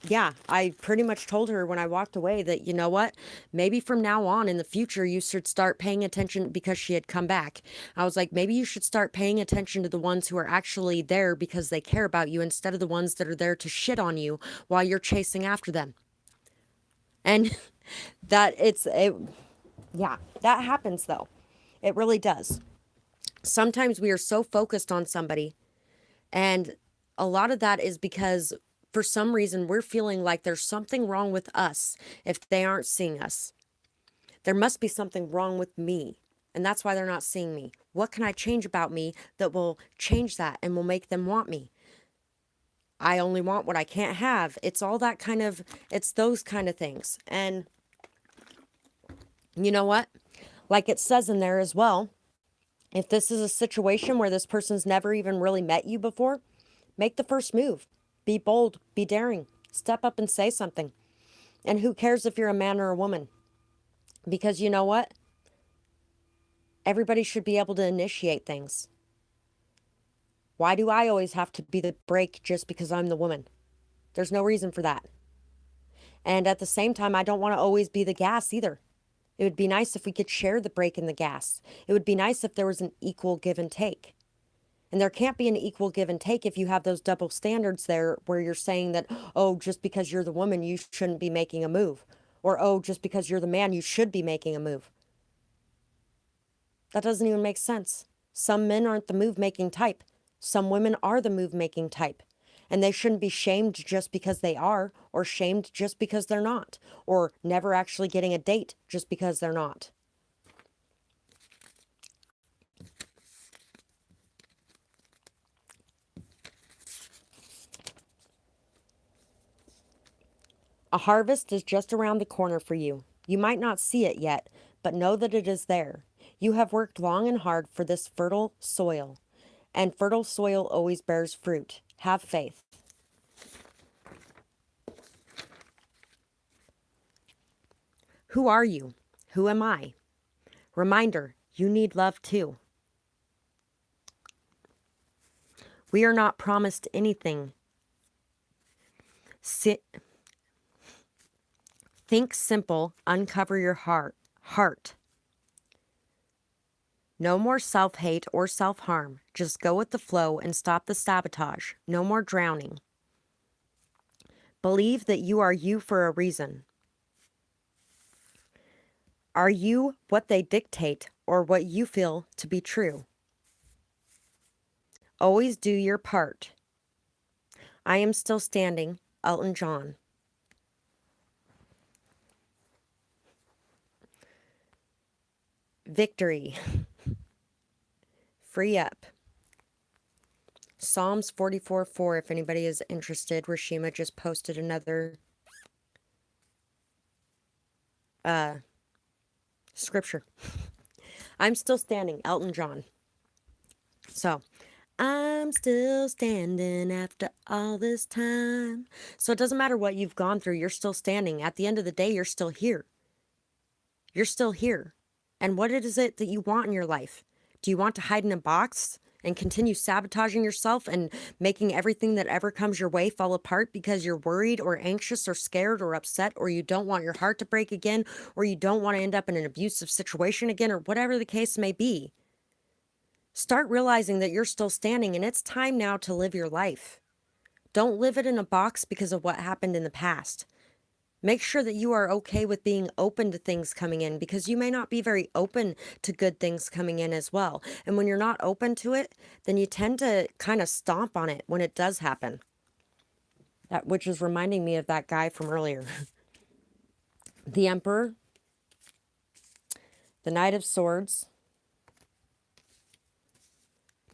yeah, I pretty much told her when I walked away that, you know what, maybe from now on in the future, you should start paying attention, because she had come back. I was like, maybe you should start paying attention to the ones who are actually there because they care about you, instead of the ones that are there to shit on you while you're chasing after them. And yeah, that happens though. It really does. Sometimes we are so focused on somebody, and a lot of that is because for some reason we're feeling like there's something wrong with us if they aren't seeing us. There must be something wrong with me, and that's why they're not seeing me. What can I change about me that will change that and will make them want me? I only want what I can't have. It's all that kind of, it's those kind of things. And you know what? Like it says in there as well, if this is a situation where this person's never even really met you before, make the first move. Be bold, be daring, step up and say something. And who cares if you're a man or a woman? Because you know what? Everybody should be able to initiate things. Why do I always have to be the brake just because I'm the woman? There's no reason for that. And at the same time, I don't want to always be the gas either. It would be nice if we could share the brake and the gas. It would be nice if there was an equal give and take. And there can't be an equal give and take if you have those double standards there where you're saying that, oh, just because you're the woman, you shouldn't be making a move. Or, oh, just because you're the man, you should be making a move. That doesn't even make sense. Some men aren't the move-making type. Some women are the move-making type. And they shouldn't be shamed just because they are, or shamed just because they're not, or never actually getting a date just because they're not. A harvest is just around the corner for you. You might not see it yet, but know that it is there. You have worked long and hard for this fertile soil, and fertile soil always bears fruit. Have faith. Who are you? Who am I? Reminder, you need love too. We are not promised anything. Think simple, uncover your heart. No more self-hate or self-harm. Just go with the flow and stop the sabotage. No more drowning. Believe that you are you for a reason. Are you what they dictate or what you feel to be true? Always do your part. I am still standing. Elton John. Victory. Free up. Psalms 44:4, if anybody is interested. Rashima just posted another scripture. I'm still standing. Elton John. So, I'm still standing after all this time. So it doesn't matter what you've gone through. You're still standing. At the end of the day, you're still here. You're still here. And what is it that you want in your life? Do you want to hide in a box and continue sabotaging yourself and making everything that ever comes your way fall apart because you're worried or anxious or scared or upset, or you don't want your heart to break again, or you don't want to end up in an abusive situation again, or whatever the case may be? Start realizing that you're still standing, and it's time now to live your life. Don't live it in a box because of what happened in the past. Make sure that you are okay with being open to things coming in, because you may not be very open to good things coming in as well. And when you're not open to it, then you tend to kind of stomp on it when it does happen. Which is reminding me of that guy from earlier. The Emperor, the Knight of Swords,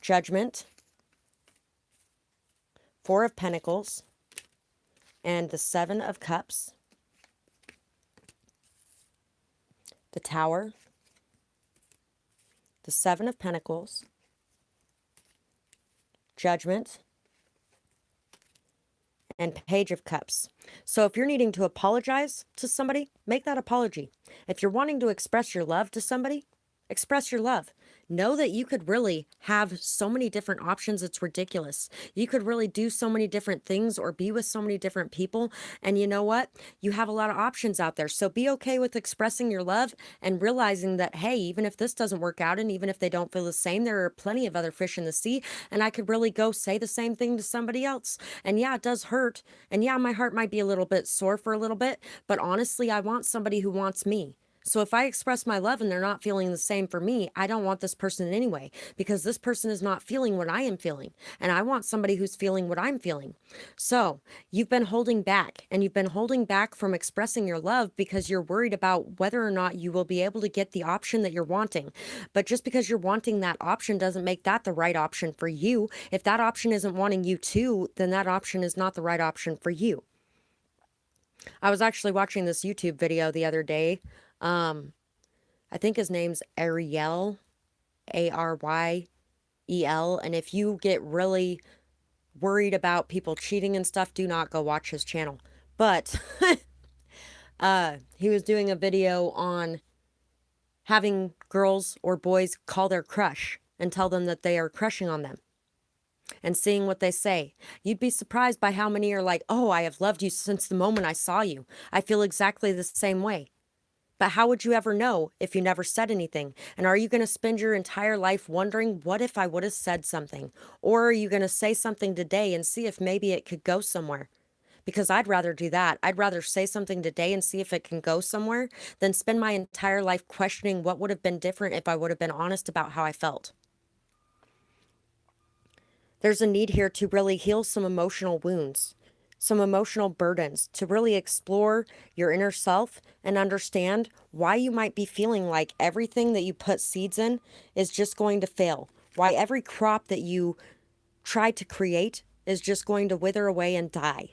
Judgment, Four of Pentacles, and the Seven of Cups. The Tower, the Seven of Pentacles, Judgment, and Page of Cups. So if you're needing to apologize to somebody, make that apology. If you're wanting to express your love to somebody, express your love. know that you could really have so many different options. It's ridiculous. You could really do so many different things or be with so many different people. And you know what? You have a lot of options out there. So be okay with expressing your love and realizing that, hey, even if this doesn't work out and even if they don't feel the same, there are plenty of other fish in the sea. And I could really go say the same thing to somebody else. And yeah, it does hurt. And yeah, my heart might be a little bit sore for a little bit. But honestly, I want somebody who wants me. So if I express my love and they're not feeling the same for me, I don't want this person anyway, because this person is not feeling what I am feeling. And I want somebody who's feeling what I'm feeling. So you've been holding back, and you've been holding back from expressing your love because you're worried about whether or not you will be able to get the option that you're wanting. But just because you're wanting that option doesn't make that the right option for you. If that option isn't wanting you too, then that option is not the right option for you. I was actually watching this YouTube video the other day. I think his name's Ariel, Aryel. And if you get really worried about people cheating and stuff, do not go watch his channel. But he was doing a video on having girls or boys call their crush and tell them that they are crushing on them and seeing what they say. You'd be surprised by how many are like, oh, I have loved you since the moment I saw you. I feel exactly the same way. But how would you ever know if you never said anything? And are you going to spend your entire life wondering, what if I would have said something? Or are you going to say something today and see if maybe it could go somewhere? Because I'd rather do that. I'd rather say something today and see if it can go somewhere than spend my entire life questioning what would have been different if I would have been honest about how I felt. There's a need here to really heal some emotional wounds, some emotional burdens, to really explore your inner self and understand why you might be feeling like everything that you put seeds in is just going to fail. Why every crop that you try to create is just going to wither away and die.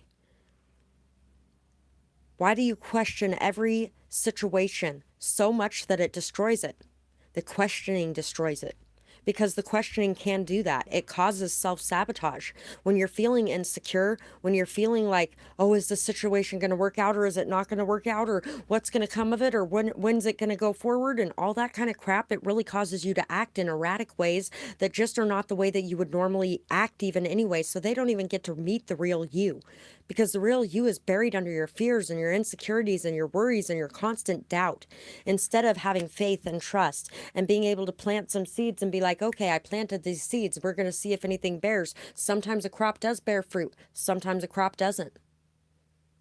Why do you question every situation so much that it destroys it? The questioning destroys it. Because the questioning can do that. It causes self-sabotage. When you're feeling insecure, when you're feeling like, oh, is this situation going to work out, or is it not going to work out, or what's going to come of it, or when's it going to go forward, and all that kind of crap, it really causes you to act in erratic ways that just are not the way that you would normally act even anyway. So they don't even get to meet the real you. Because the real you is buried under your fears and your insecurities and your worries and your constant doubt. Instead of having faith and trust and being able to plant some seeds and be like, okay, I planted these seeds. We're going to see if anything bears. Sometimes a crop does bear fruit. Sometimes a crop doesn't.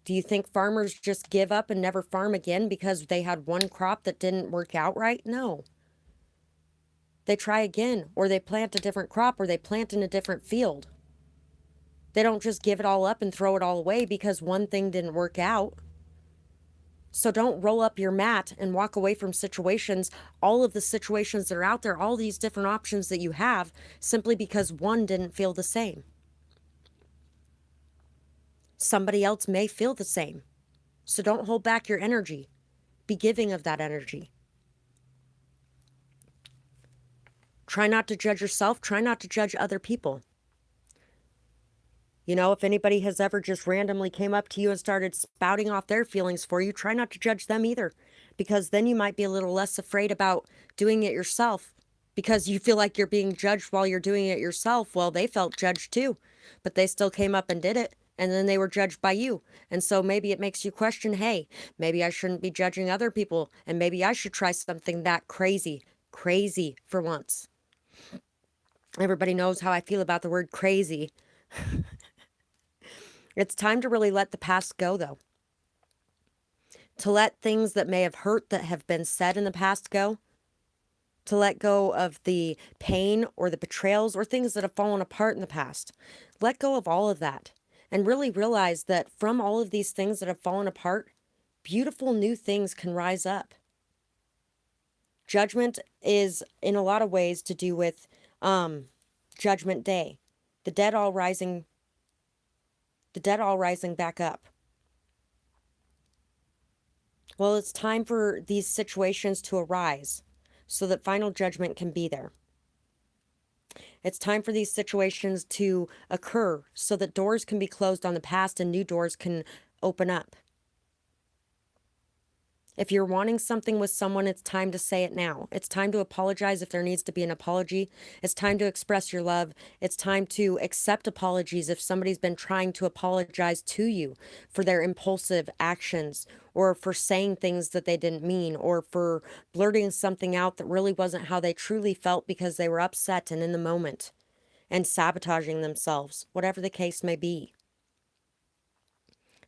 Do you think farmers just give up and never farm again because they had one crop that didn't work out right? No. They try again, or they plant a different crop, or they plant in a different field. They don't just give it all up and throw it all away because one thing didn't work out. So don't roll up your mat and walk away from situations, all of the situations that are out there, all these different options that you have, simply because one didn't feel the same. Somebody else may feel the same. So don't hold back your energy. Be giving of that energy. Try not to judge yourself. Try not to judge other people. You know, if anybody has ever just randomly came up to you and started spouting off their feelings for you, try not to judge them either, because then you might be a little less afraid about doing it yourself, because you feel like you're being judged while you're doing it yourself. Well, they felt judged too, but they still came up and did it, and then they were judged by you. And so maybe it makes you question, hey, maybe I shouldn't be judging other people, and maybe I should try something that crazy for once. Everybody knows how I feel about the word crazy. It's time to really let the past go, though. To let things that may have hurt, that have been said in the past, go. To let go of the pain or the betrayals or things that have fallen apart in the past. Let go of all of that and really realize that from all of these things that have fallen apart, beautiful new things can rise up. Judgment is in a lot of ways to do with Judgment Day. The dead all rising back up. Well, it's time for these situations to arise so that final judgment can be there. It's time for these situations to occur so that doors can be closed on the past and new doors can open up. If you're wanting something with someone, it's time to say it now. It's time to apologize if there needs to be an apology. It's time to express your love. It's time to accept apologies if somebody's been trying to apologize to you for their impulsive actions, or for saying things that they didn't mean, or for blurting something out that really wasn't how they truly felt because they were upset and in the moment and sabotaging themselves, whatever the case may be.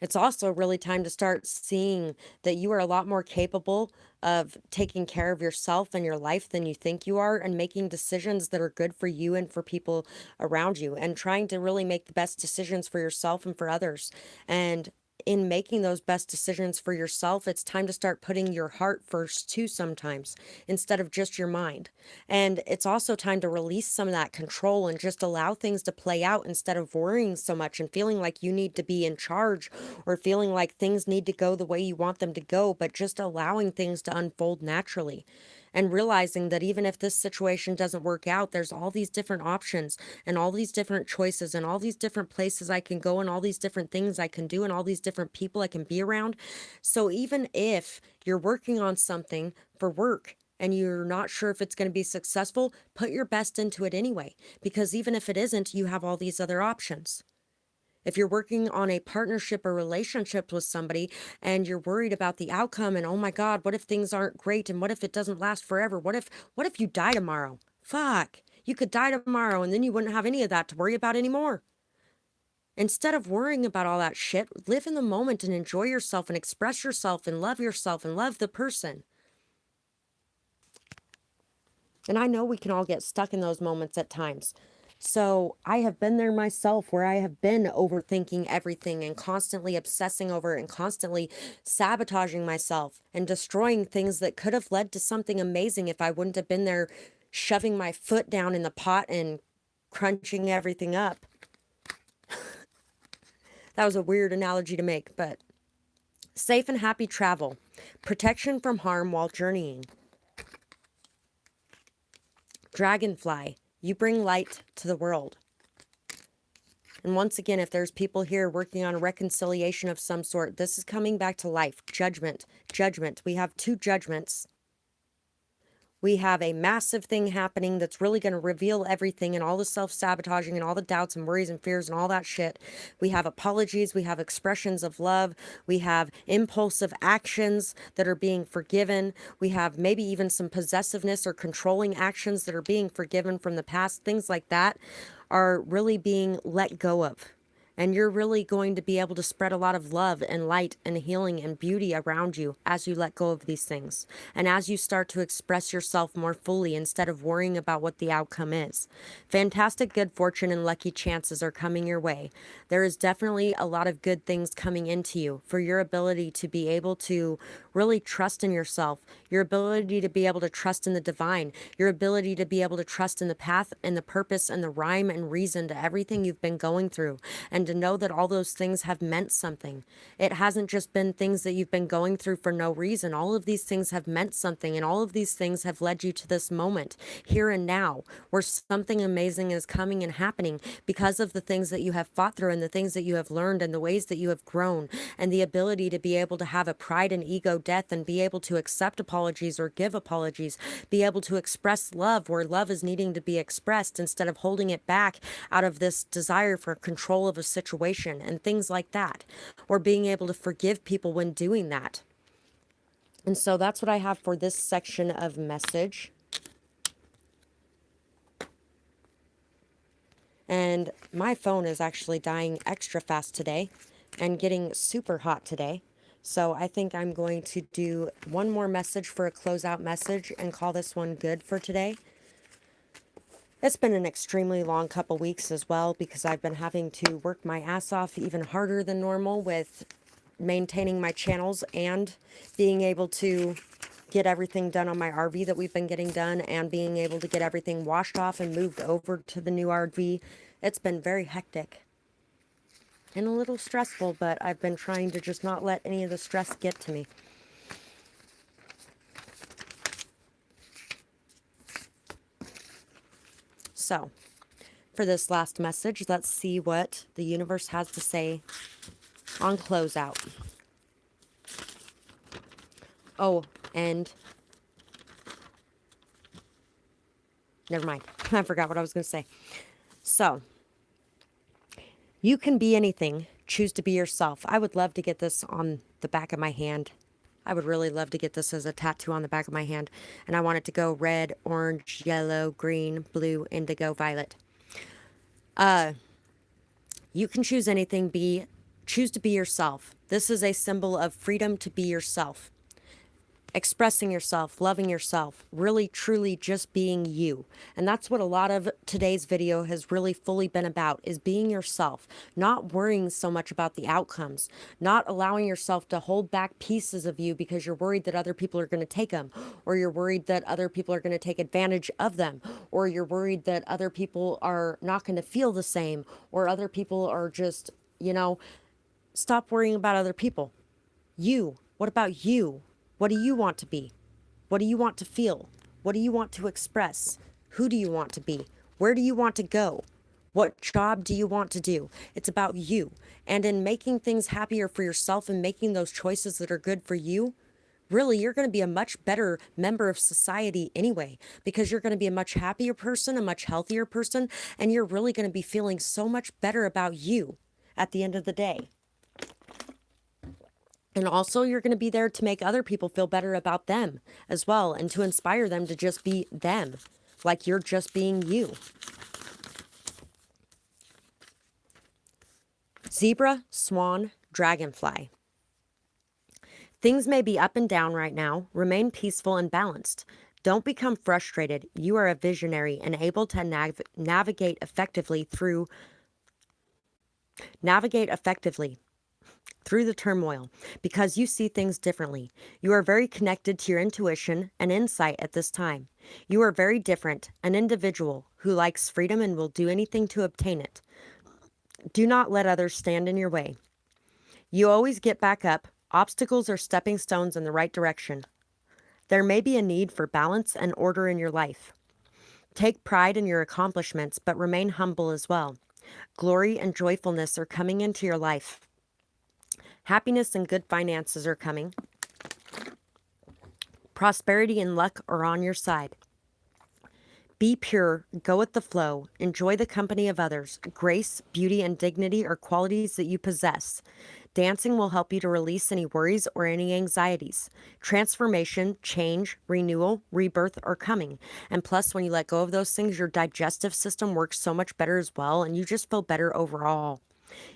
It's also really time to start seeing that you are a lot more capable of taking care of yourself and your life than you think you are, and making decisions that are good for you and for people around you, and trying to really make the best decisions for yourself and for others. And in making those best decisions for yourself, it's time to start putting your heart first too sometimes, instead of just your mind. And it's also time to release some of that control and just allow things to play out, instead of worrying so much and feeling like you need to be in charge, or feeling like things need to go the way you want them to go, but just allowing things to unfold naturally. And realizing that even if this situation doesn't work out, there's all these different options and all these different choices and all these different places I can go and all these different things I can do and all these different people I can be around. So even if you're working on something for work and you're not sure if it's going to be successful, put your best into it anyway, because even if it isn't, you have all these other options. If you're working on a partnership or relationship with somebody and you're worried about the outcome, and oh my God, what if things aren't great, and what if it doesn't last forever? What if you die tomorrow? Fuck. You could die tomorrow and then you wouldn't have any of that to worry about anymore. Instead of worrying about all that shit, live in the moment and enjoy yourself and express yourself and love the person. And I know we can all get stuck in those moments at times. So I have been there myself, where I have been overthinking everything and constantly obsessing over it and constantly sabotaging myself and destroying things that could have led to something amazing if I wouldn't have been there shoving my foot down in the pot and crunching everything up. That was a weird analogy to make, but safe and happy travel. Protection from harm while journeying. Dragonfly, you bring light to the world. And once again, if there's people here working on a reconciliation of some sort, this is coming back to life. Judgment. Judgment. We have two judgments. We have a massive thing happening that's really going to reveal everything and all the self-sabotaging and all the doubts and worries and fears and all that shit. We have apologies. We have expressions of love. We have impulsive actions that are being forgiven. We have maybe even some possessiveness or controlling actions that are being forgiven from the past. Things like that are really being let go of. And you're really going to be able to spread a lot of love and light and healing and beauty around you as you let go of these things. And as you start to express yourself more fully instead of worrying about what the outcome is. Fantastic good fortune and lucky chances are coming your way. There is definitely a lot of good things coming into you for your ability to be able to really trust in yourself, your ability to be able to trust in the divine, your ability to be able to trust in the path and the purpose and the rhyme and reason to everything you've been going through, and to know that all those things have meant something. It hasn't just been things that you've been going through for no reason. All of these things have meant something, and all of these things have led you to this moment, here and now, where something amazing is coming and happening because of the things that you have fought through and the things that you have learned and the ways that you have grown, and the ability to be able to have a pride and ego death and be able to accept apologies or give apologies, be able to express love where love is needing to be expressed instead of holding it back out of this desire for control of a situation and things like that, or being able to forgive people when doing that. And so that's what I have for this section of message. And my phone is actually dying extra fast today and getting super hot today. So I think I'm going to do one more message for a closeout message and call this one good for today. It's been an extremely long couple weeks as well, because I've been having to work my ass off even harder than normal with maintaining my channels and being able to get everything done on my RV that we've been getting done, and being able to get everything washed off and moved over to the new RV. It's been very hectic and a little stressful, but I've been trying to just not let any of the stress get to me. So, for this last message, let's see what the universe has to say on closeout. Oh, and never mind. I forgot what I was going to say. So, you can be anything. Choose to be yourself. I would love to get this on the back of my hand. I would really love to get this as a tattoo on the back of my hand. And I want it to go red, orange, yellow, green, blue, indigo, violet. You can choose anything. Choose to be yourself. This is a symbol of freedom to be yourself. Expressing yourself, loving yourself, really truly just being you. And that's what a lot of today's video has really fully been about, is being yourself, not worrying so much about the outcomes, not allowing yourself to hold back pieces of you because you're worried that other people are going to take them, or you're worried that other people are going to take advantage of them, or you're worried that other people are not going to feel the same, or other people are just, stop worrying about other people. You, what about you? What do you want to be? What do you want to feel? What do you want to express? Who do you want to be? Where do you want to go? What job do you want to do? It's about you. And in making things happier for yourself and making those choices that are good for you, really, you're going to be a much better member of society anyway, because you're going to be a much happier person, a much healthier person, and you're really going to be feeling so much better about you at the end of the day. And also, you're going to be there to make other people feel better about them as well, and to inspire them to just be them, like you're just being you. Zebra, Swan, Dragonfly. Things may be up and down right now. Remain peaceful and balanced. Don't become frustrated. You are a visionary and able to navigate effectively through the turmoil, because you see things differently. You are very connected to your intuition and insight at this time. You are very different, an individual who likes freedom and will do anything to obtain it. Do not let others stand in your way. You always get back up. Obstacles are stepping stones in the right direction. There may be a need for balance and order in your life. Take pride in your accomplishments, but remain humble as well. Glory and joyfulness are coming into your life. Happiness and good finances are coming. Prosperity and luck are on your side. Be pure, go with the flow, enjoy the company of others. Grace, beauty, and dignity are qualities that you possess. Dancing will help you to release any worries or any anxieties. Transformation, change, renewal, rebirth are coming. And plus, when you let go of those things, your digestive system works so much better as well, and you just feel better overall.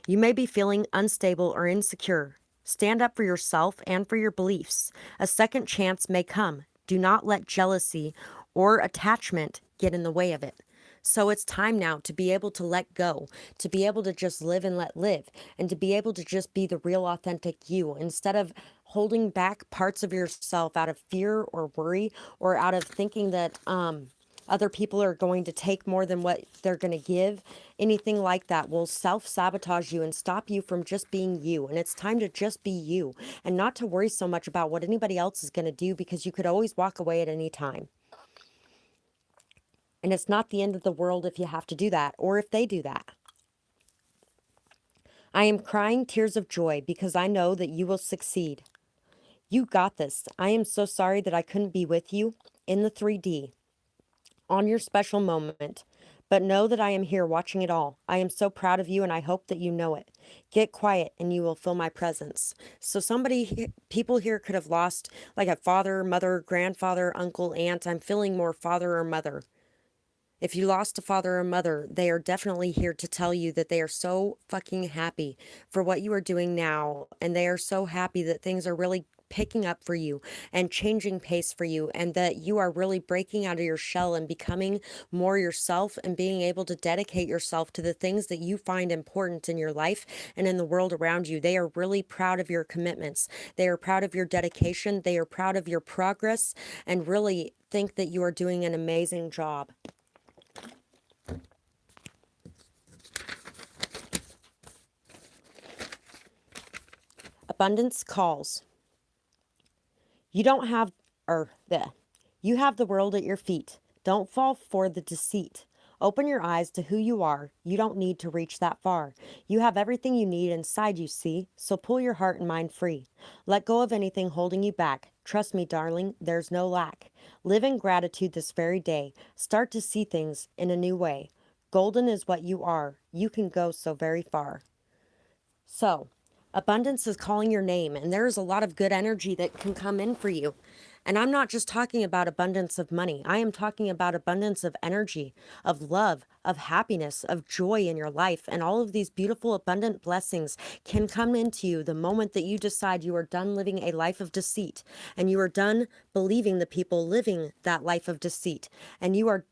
You may be feeling unstable or insecure. Stand up for yourself and for your beliefs. A second chance may come. Do not let jealousy or attachment get in the way of it. So it's time now to be able to let go, to be able to just live and let live, and to be able to just be the real authentic you, instead of holding back parts of yourself out of fear or worry, or out of thinking that other people are going to take more than what they're going to give. Anything like that will self-sabotage you and stop you from just being you. And it's time to just be you, and not to worry so much about what anybody else is going to do, because you could always walk away at any time. And it's not the end of the world if you have to do that, or if they do that. I am crying tears of joy because I know that you will succeed. You got this. I am so sorry that I couldn't be with you in the 3D on your special moment, but know that I am here watching it all. I am so proud of you, and I hope that you know it. Get quiet and you will feel my presence. So people here could have lost like a father, mother, grandfather, uncle, aunt. I'm feeling more father or mother. If you lost a father or mother, they are definitely here to tell you that they are so fucking happy for what you are doing now. And they are so happy that things are really picking up for you and changing pace for you, and that you are really breaking out of your shell and becoming more yourself, and being able to dedicate yourself to the things that you find important in your life and in the world around you. They are really proud of your commitments. They are proud of your dedication. They are proud of your progress, and really think that you are doing an amazing job. Abundance calls. You have the world at your feet. Don't fall for the deceit. Open your eyes to who you are. You don't need to reach that far. You have everything you need inside you, see? So pull your heart and mind free. Let go of anything holding you back. Trust me, darling, there's no lack. Live in gratitude this very day. Start to see things in a new way. Golden is what you are. You can go so very far. So, abundance is calling your name, and there is a lot of good energy that can come in for you. And I'm not just talking about abundance of money. I am talking about abundance of energy, of love, of happiness, of joy in your life. And all of these beautiful, abundant blessings can come into you the moment that you decide you are done living a life of deceit and you are done believing the people living that life of deceit. And you are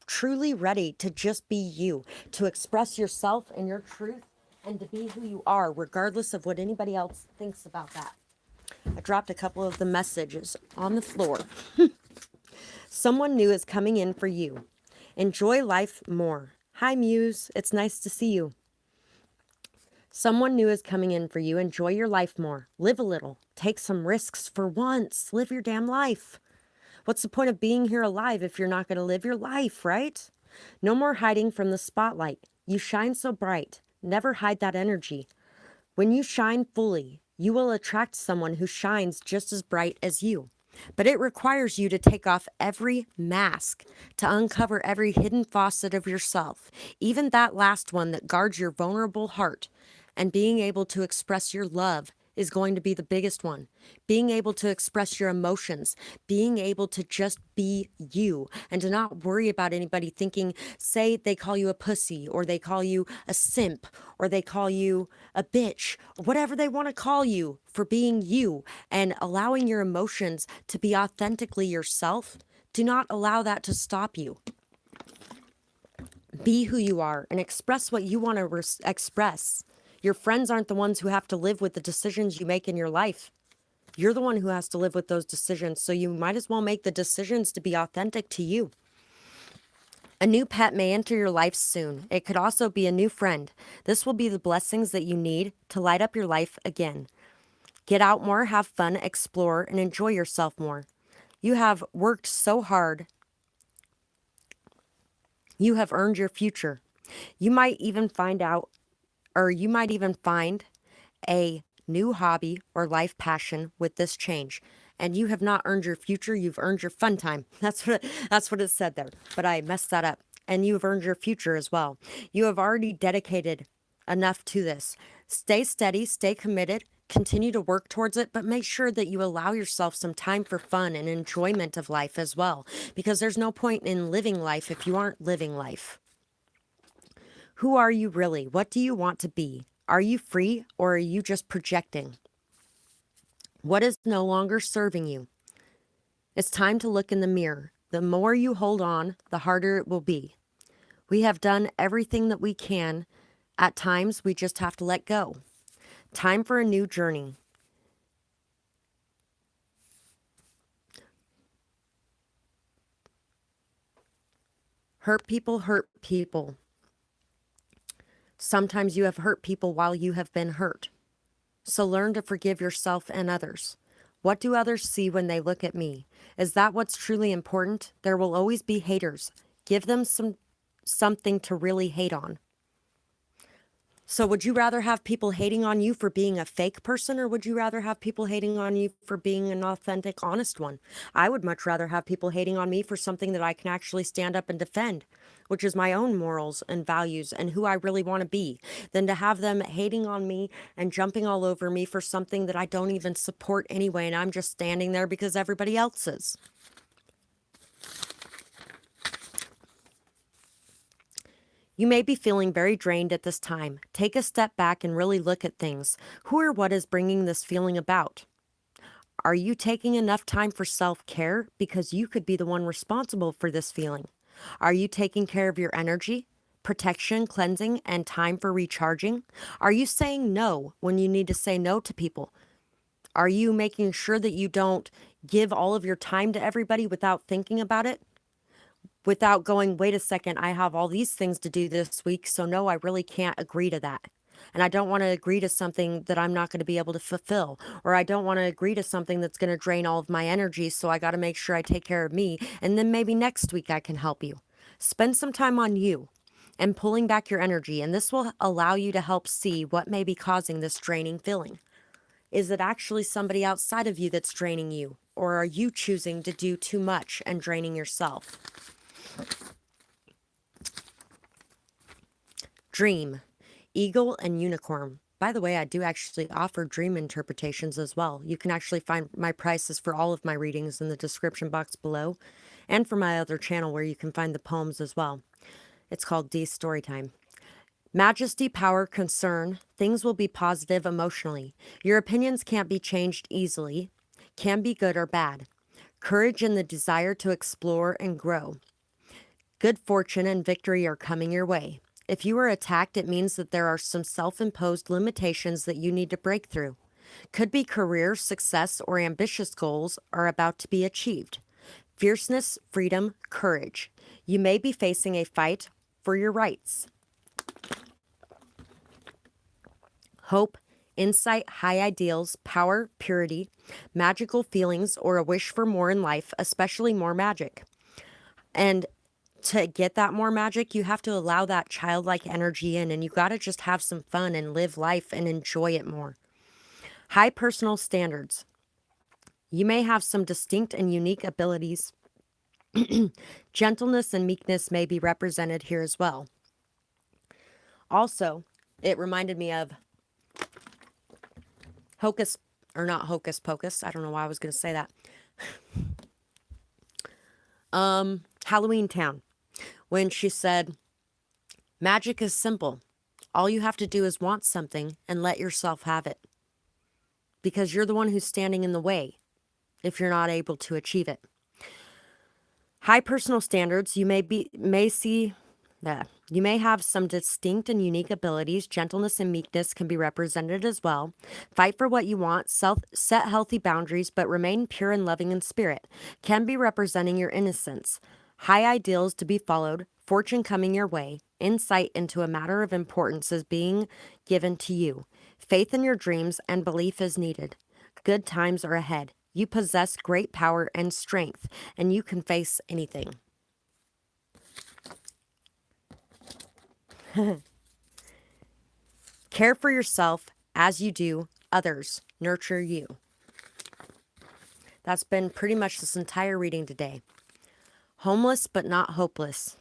truly ready to just be you, to express yourself and your truth and to be who you are, regardless of what anybody else thinks about that. I dropped a couple of the messages on the floor. Someone new is coming in for you. Enjoy life more. Hi, Muse. It's nice to see you. Someone new is coming in for you. Enjoy your life more. Live a little. Take some risks for once. Live your damn life. What's the point of being here alive if you're not going to live your life, right? No more hiding from the spotlight. You shine so bright. Never hide that energy. When you shine fully, you will attract someone who shines just as bright as you. But it requires you to take off every mask, to uncover every hidden facet of yourself, even that last one that guards your vulnerable heart. And being able to express your love is going to be the biggest one. Being able to express your emotions, being able to just be you and to not worry about anybody thinking, say they call you a pussy or they call you a simp or they call you a bitch, whatever they want to call you for being you and allowing your emotions to be authentically yourself. Do not allow that to stop you. Be who you are and express what you want to express. Your friends aren't the ones who have to live with the decisions you make in your life. You're the one who has to live with those decisions, so you might as well make the decisions to be authentic to you. A new pet may enter your life soon. It could also be a new friend. This will be the blessings that you need to light up your life again. Get out more, have fun, explore, and enjoy yourself more. You have worked so hard. You have earned your future. You might even find a new hobby or life passion with this change. And you have not earned your future, you've earned your fun time. That's what it said there, but I messed that up. And you've earned your future as well. You have already dedicated enough to this. Stay steady, stay committed, continue to work towards it, but make sure that you allow yourself some time for fun and enjoyment of life as well, because there's no point in living life if you aren't living life. Who are you really? What do you want to be? Are you free or are you just projecting? What is no longer serving you? It's time to look in the mirror. The more you hold on, the harder it will be. We have done everything that we can. At times, we just have to let go. Time for a new journey. Hurt people hurt people. Sometimes you have hurt people while you have been hurt. So learn to forgive yourself and others. What do others see when they look at me? Is that what's truly important? There will always be haters. Give them something to really hate on. So would you rather have people hating on you for being a fake person, or would you rather have people hating on you for being an authentic, honest one? I would much rather have people hating on me for something that I can actually stand up and defend, which is my own morals and values and who I really want to be, than to have them hating on me and jumping all over me for something that I don't even support anyway, and I'm just standing there because everybody else is. You may be feeling very drained at this time. Take a step back and really look at things. Who or what is bringing this feeling about? Are you taking enough time for self-care? Because you could be the one responsible for this feeling. Are you taking care of your energy, protection, cleansing, and time for recharging? Are you saying no when you need to say no to people? Are you making sure that you don't give all of your time to everybody without thinking about it? Without going, wait a second, I have all these things to do this week, so no, I really can't agree to that. And I don't want to agree to something that I'm not going to be able to fulfill, or I don't want to agree to something that's going to drain all of my energy, so I got to make sure I take care of me, and then maybe next week I can help you. Spend some time on you and pulling back your energy, and this will allow you to help see what may be causing this draining feeling. Is it actually somebody outside of you that's draining you? Or are you choosing to do too much and draining yourself? Dream, eagle, and unicorn. By the way, I do actually offer dream interpretations as well. You can actually find my prices for all of my readings in the description box below, and for my other channel where you can find the poems as well. It's called D StoryTime. Majesty, power, concern. Things will be positive emotionally. Your opinions can't be changed easily, can be good or bad. Courage and the desire to explore and grow. Good fortune and victory are coming your way. If you are attacked, it means that there are some self-imposed limitations that you need to break through. Could be career, success, or ambitious goals are about to be achieved. Fierceness, freedom, courage. You may be facing a fight for your rights. Hope, insight, high ideals, power, purity, magical feelings, or a wish for more in life, especially more magic. And to get that more magic, you have to allow that childlike energy in, and you got to just have some fun and live life and enjoy it more. High personal standards. You may have some distinct and unique abilities. Gentleness and meekness may be represented here as well. Also, it reminded me of Hocus, or not Hocus Pocus. I don't know why I was going to say that. Halloween Town, when she said, magic is simple. All you have to do is want something and let yourself have it. Because you're the one who's standing in the way if you're not able to achieve it. High personal standards, you may have some distinct and unique abilities. Gentleness and meekness can be represented as well. Fight for what you want. Set healthy boundaries, but remain pure and loving in spirit. Can be representing your innocence. High ideals to be followed. Fortune coming your way. Insight into a matter of importance is being given to you. Faith in your dreams and belief is needed. Good times are ahead. You possess great power and strength, and you can face anything. Care for yourself as you do others. Nurture you. That's been pretty much this entire reading today. Homeless but not hopeless.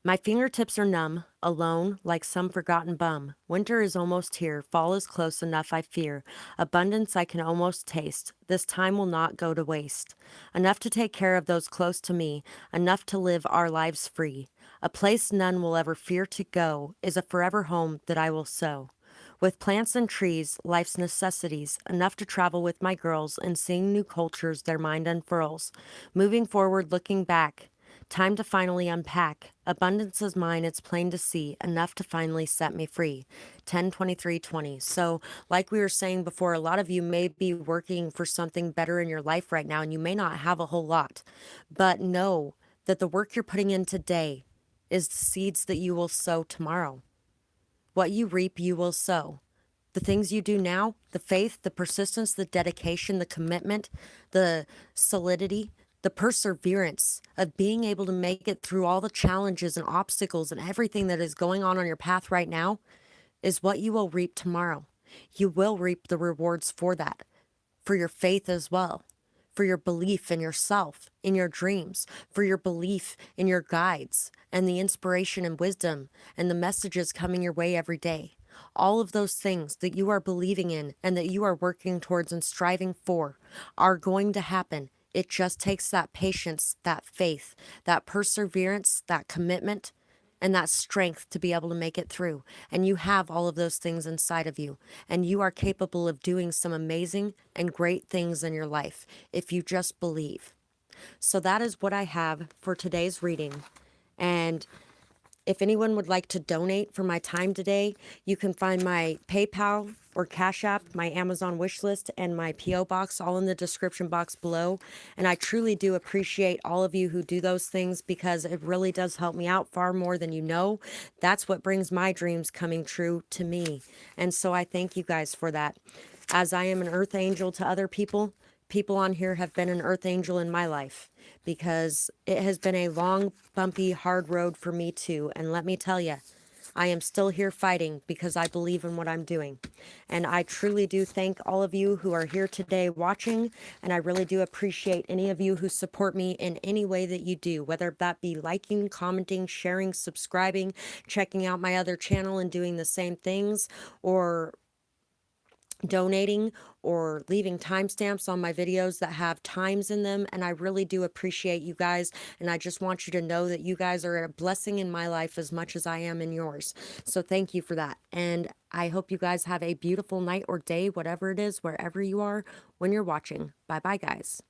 My fingertips are numb, alone, like some forgotten bum. Winter is almost here. Fall is close enough, I fear. Abundance I can almost taste. This time will not go to waste. Enough to take care of those close to me. Enough to live our lives free. A place none will ever fear to go is a forever home that I will sow. With plants and trees, life's necessities, enough to travel with my girls and seeing new cultures their mind unfurls. Moving forward, looking back. Time to finally unpack. Abundance is mine, it's plain to see. Enough to finally set me free. 10/23/20. So, like we were saying before, a lot of you may be working for something better in your life right now, and you may not have a whole lot. But know that the work you're putting in today is the seeds that you will sow tomorrow. What you reap, you will sow. The things you do now, the faith, the persistence, the dedication, the commitment, the solidity, the perseverance of being able to make it through all the challenges and obstacles and everything that is going on your path right now is what you will reap tomorrow. You will reap the rewards for that, for your faith as well, for your belief in yourself, in your dreams, for your belief in your guides and the inspiration and wisdom and the messages coming your way every day. All of those things that you are believing in and that you are working towards and striving for are going to happen. It just takes that patience, that faith, that perseverance, that commitment, and that strength to be able to make it through. And you have all of those things inside of you. And you are capable of doing some amazing and great things in your life if you just believe. So that is what I have for today's reading. And if anyone would like to donate for my time today, you can find my PayPal or Cash App, my Amazon wish list, and my P.O. box all in the description box below. And I truly do appreciate all of you who do those things because it really does help me out far more than you know. That's what brings my dreams coming true to me. And so I thank you guys for that. As I am an earth angel to other people, people on here have been an earth angel in my life because it has been a long, bumpy, hard road for me too. And let me tell you, I am still here fighting because I believe in what I'm doing. And I truly do thank all of you who are here today watching, and I really do appreciate any of you who support me in any way that you do, whether that be liking, commenting, sharing, subscribing, checking out my other channel and doing the same things, or donating or leaving timestamps on my videos that have times in them. And I really do appreciate you guys, and I just want you to know that you guys are a blessing in my life as much as I am in yours. So thank you for that, and I hope you guys have a beautiful night or day, whatever it is, wherever you are when you're watching. Bye bye, guys.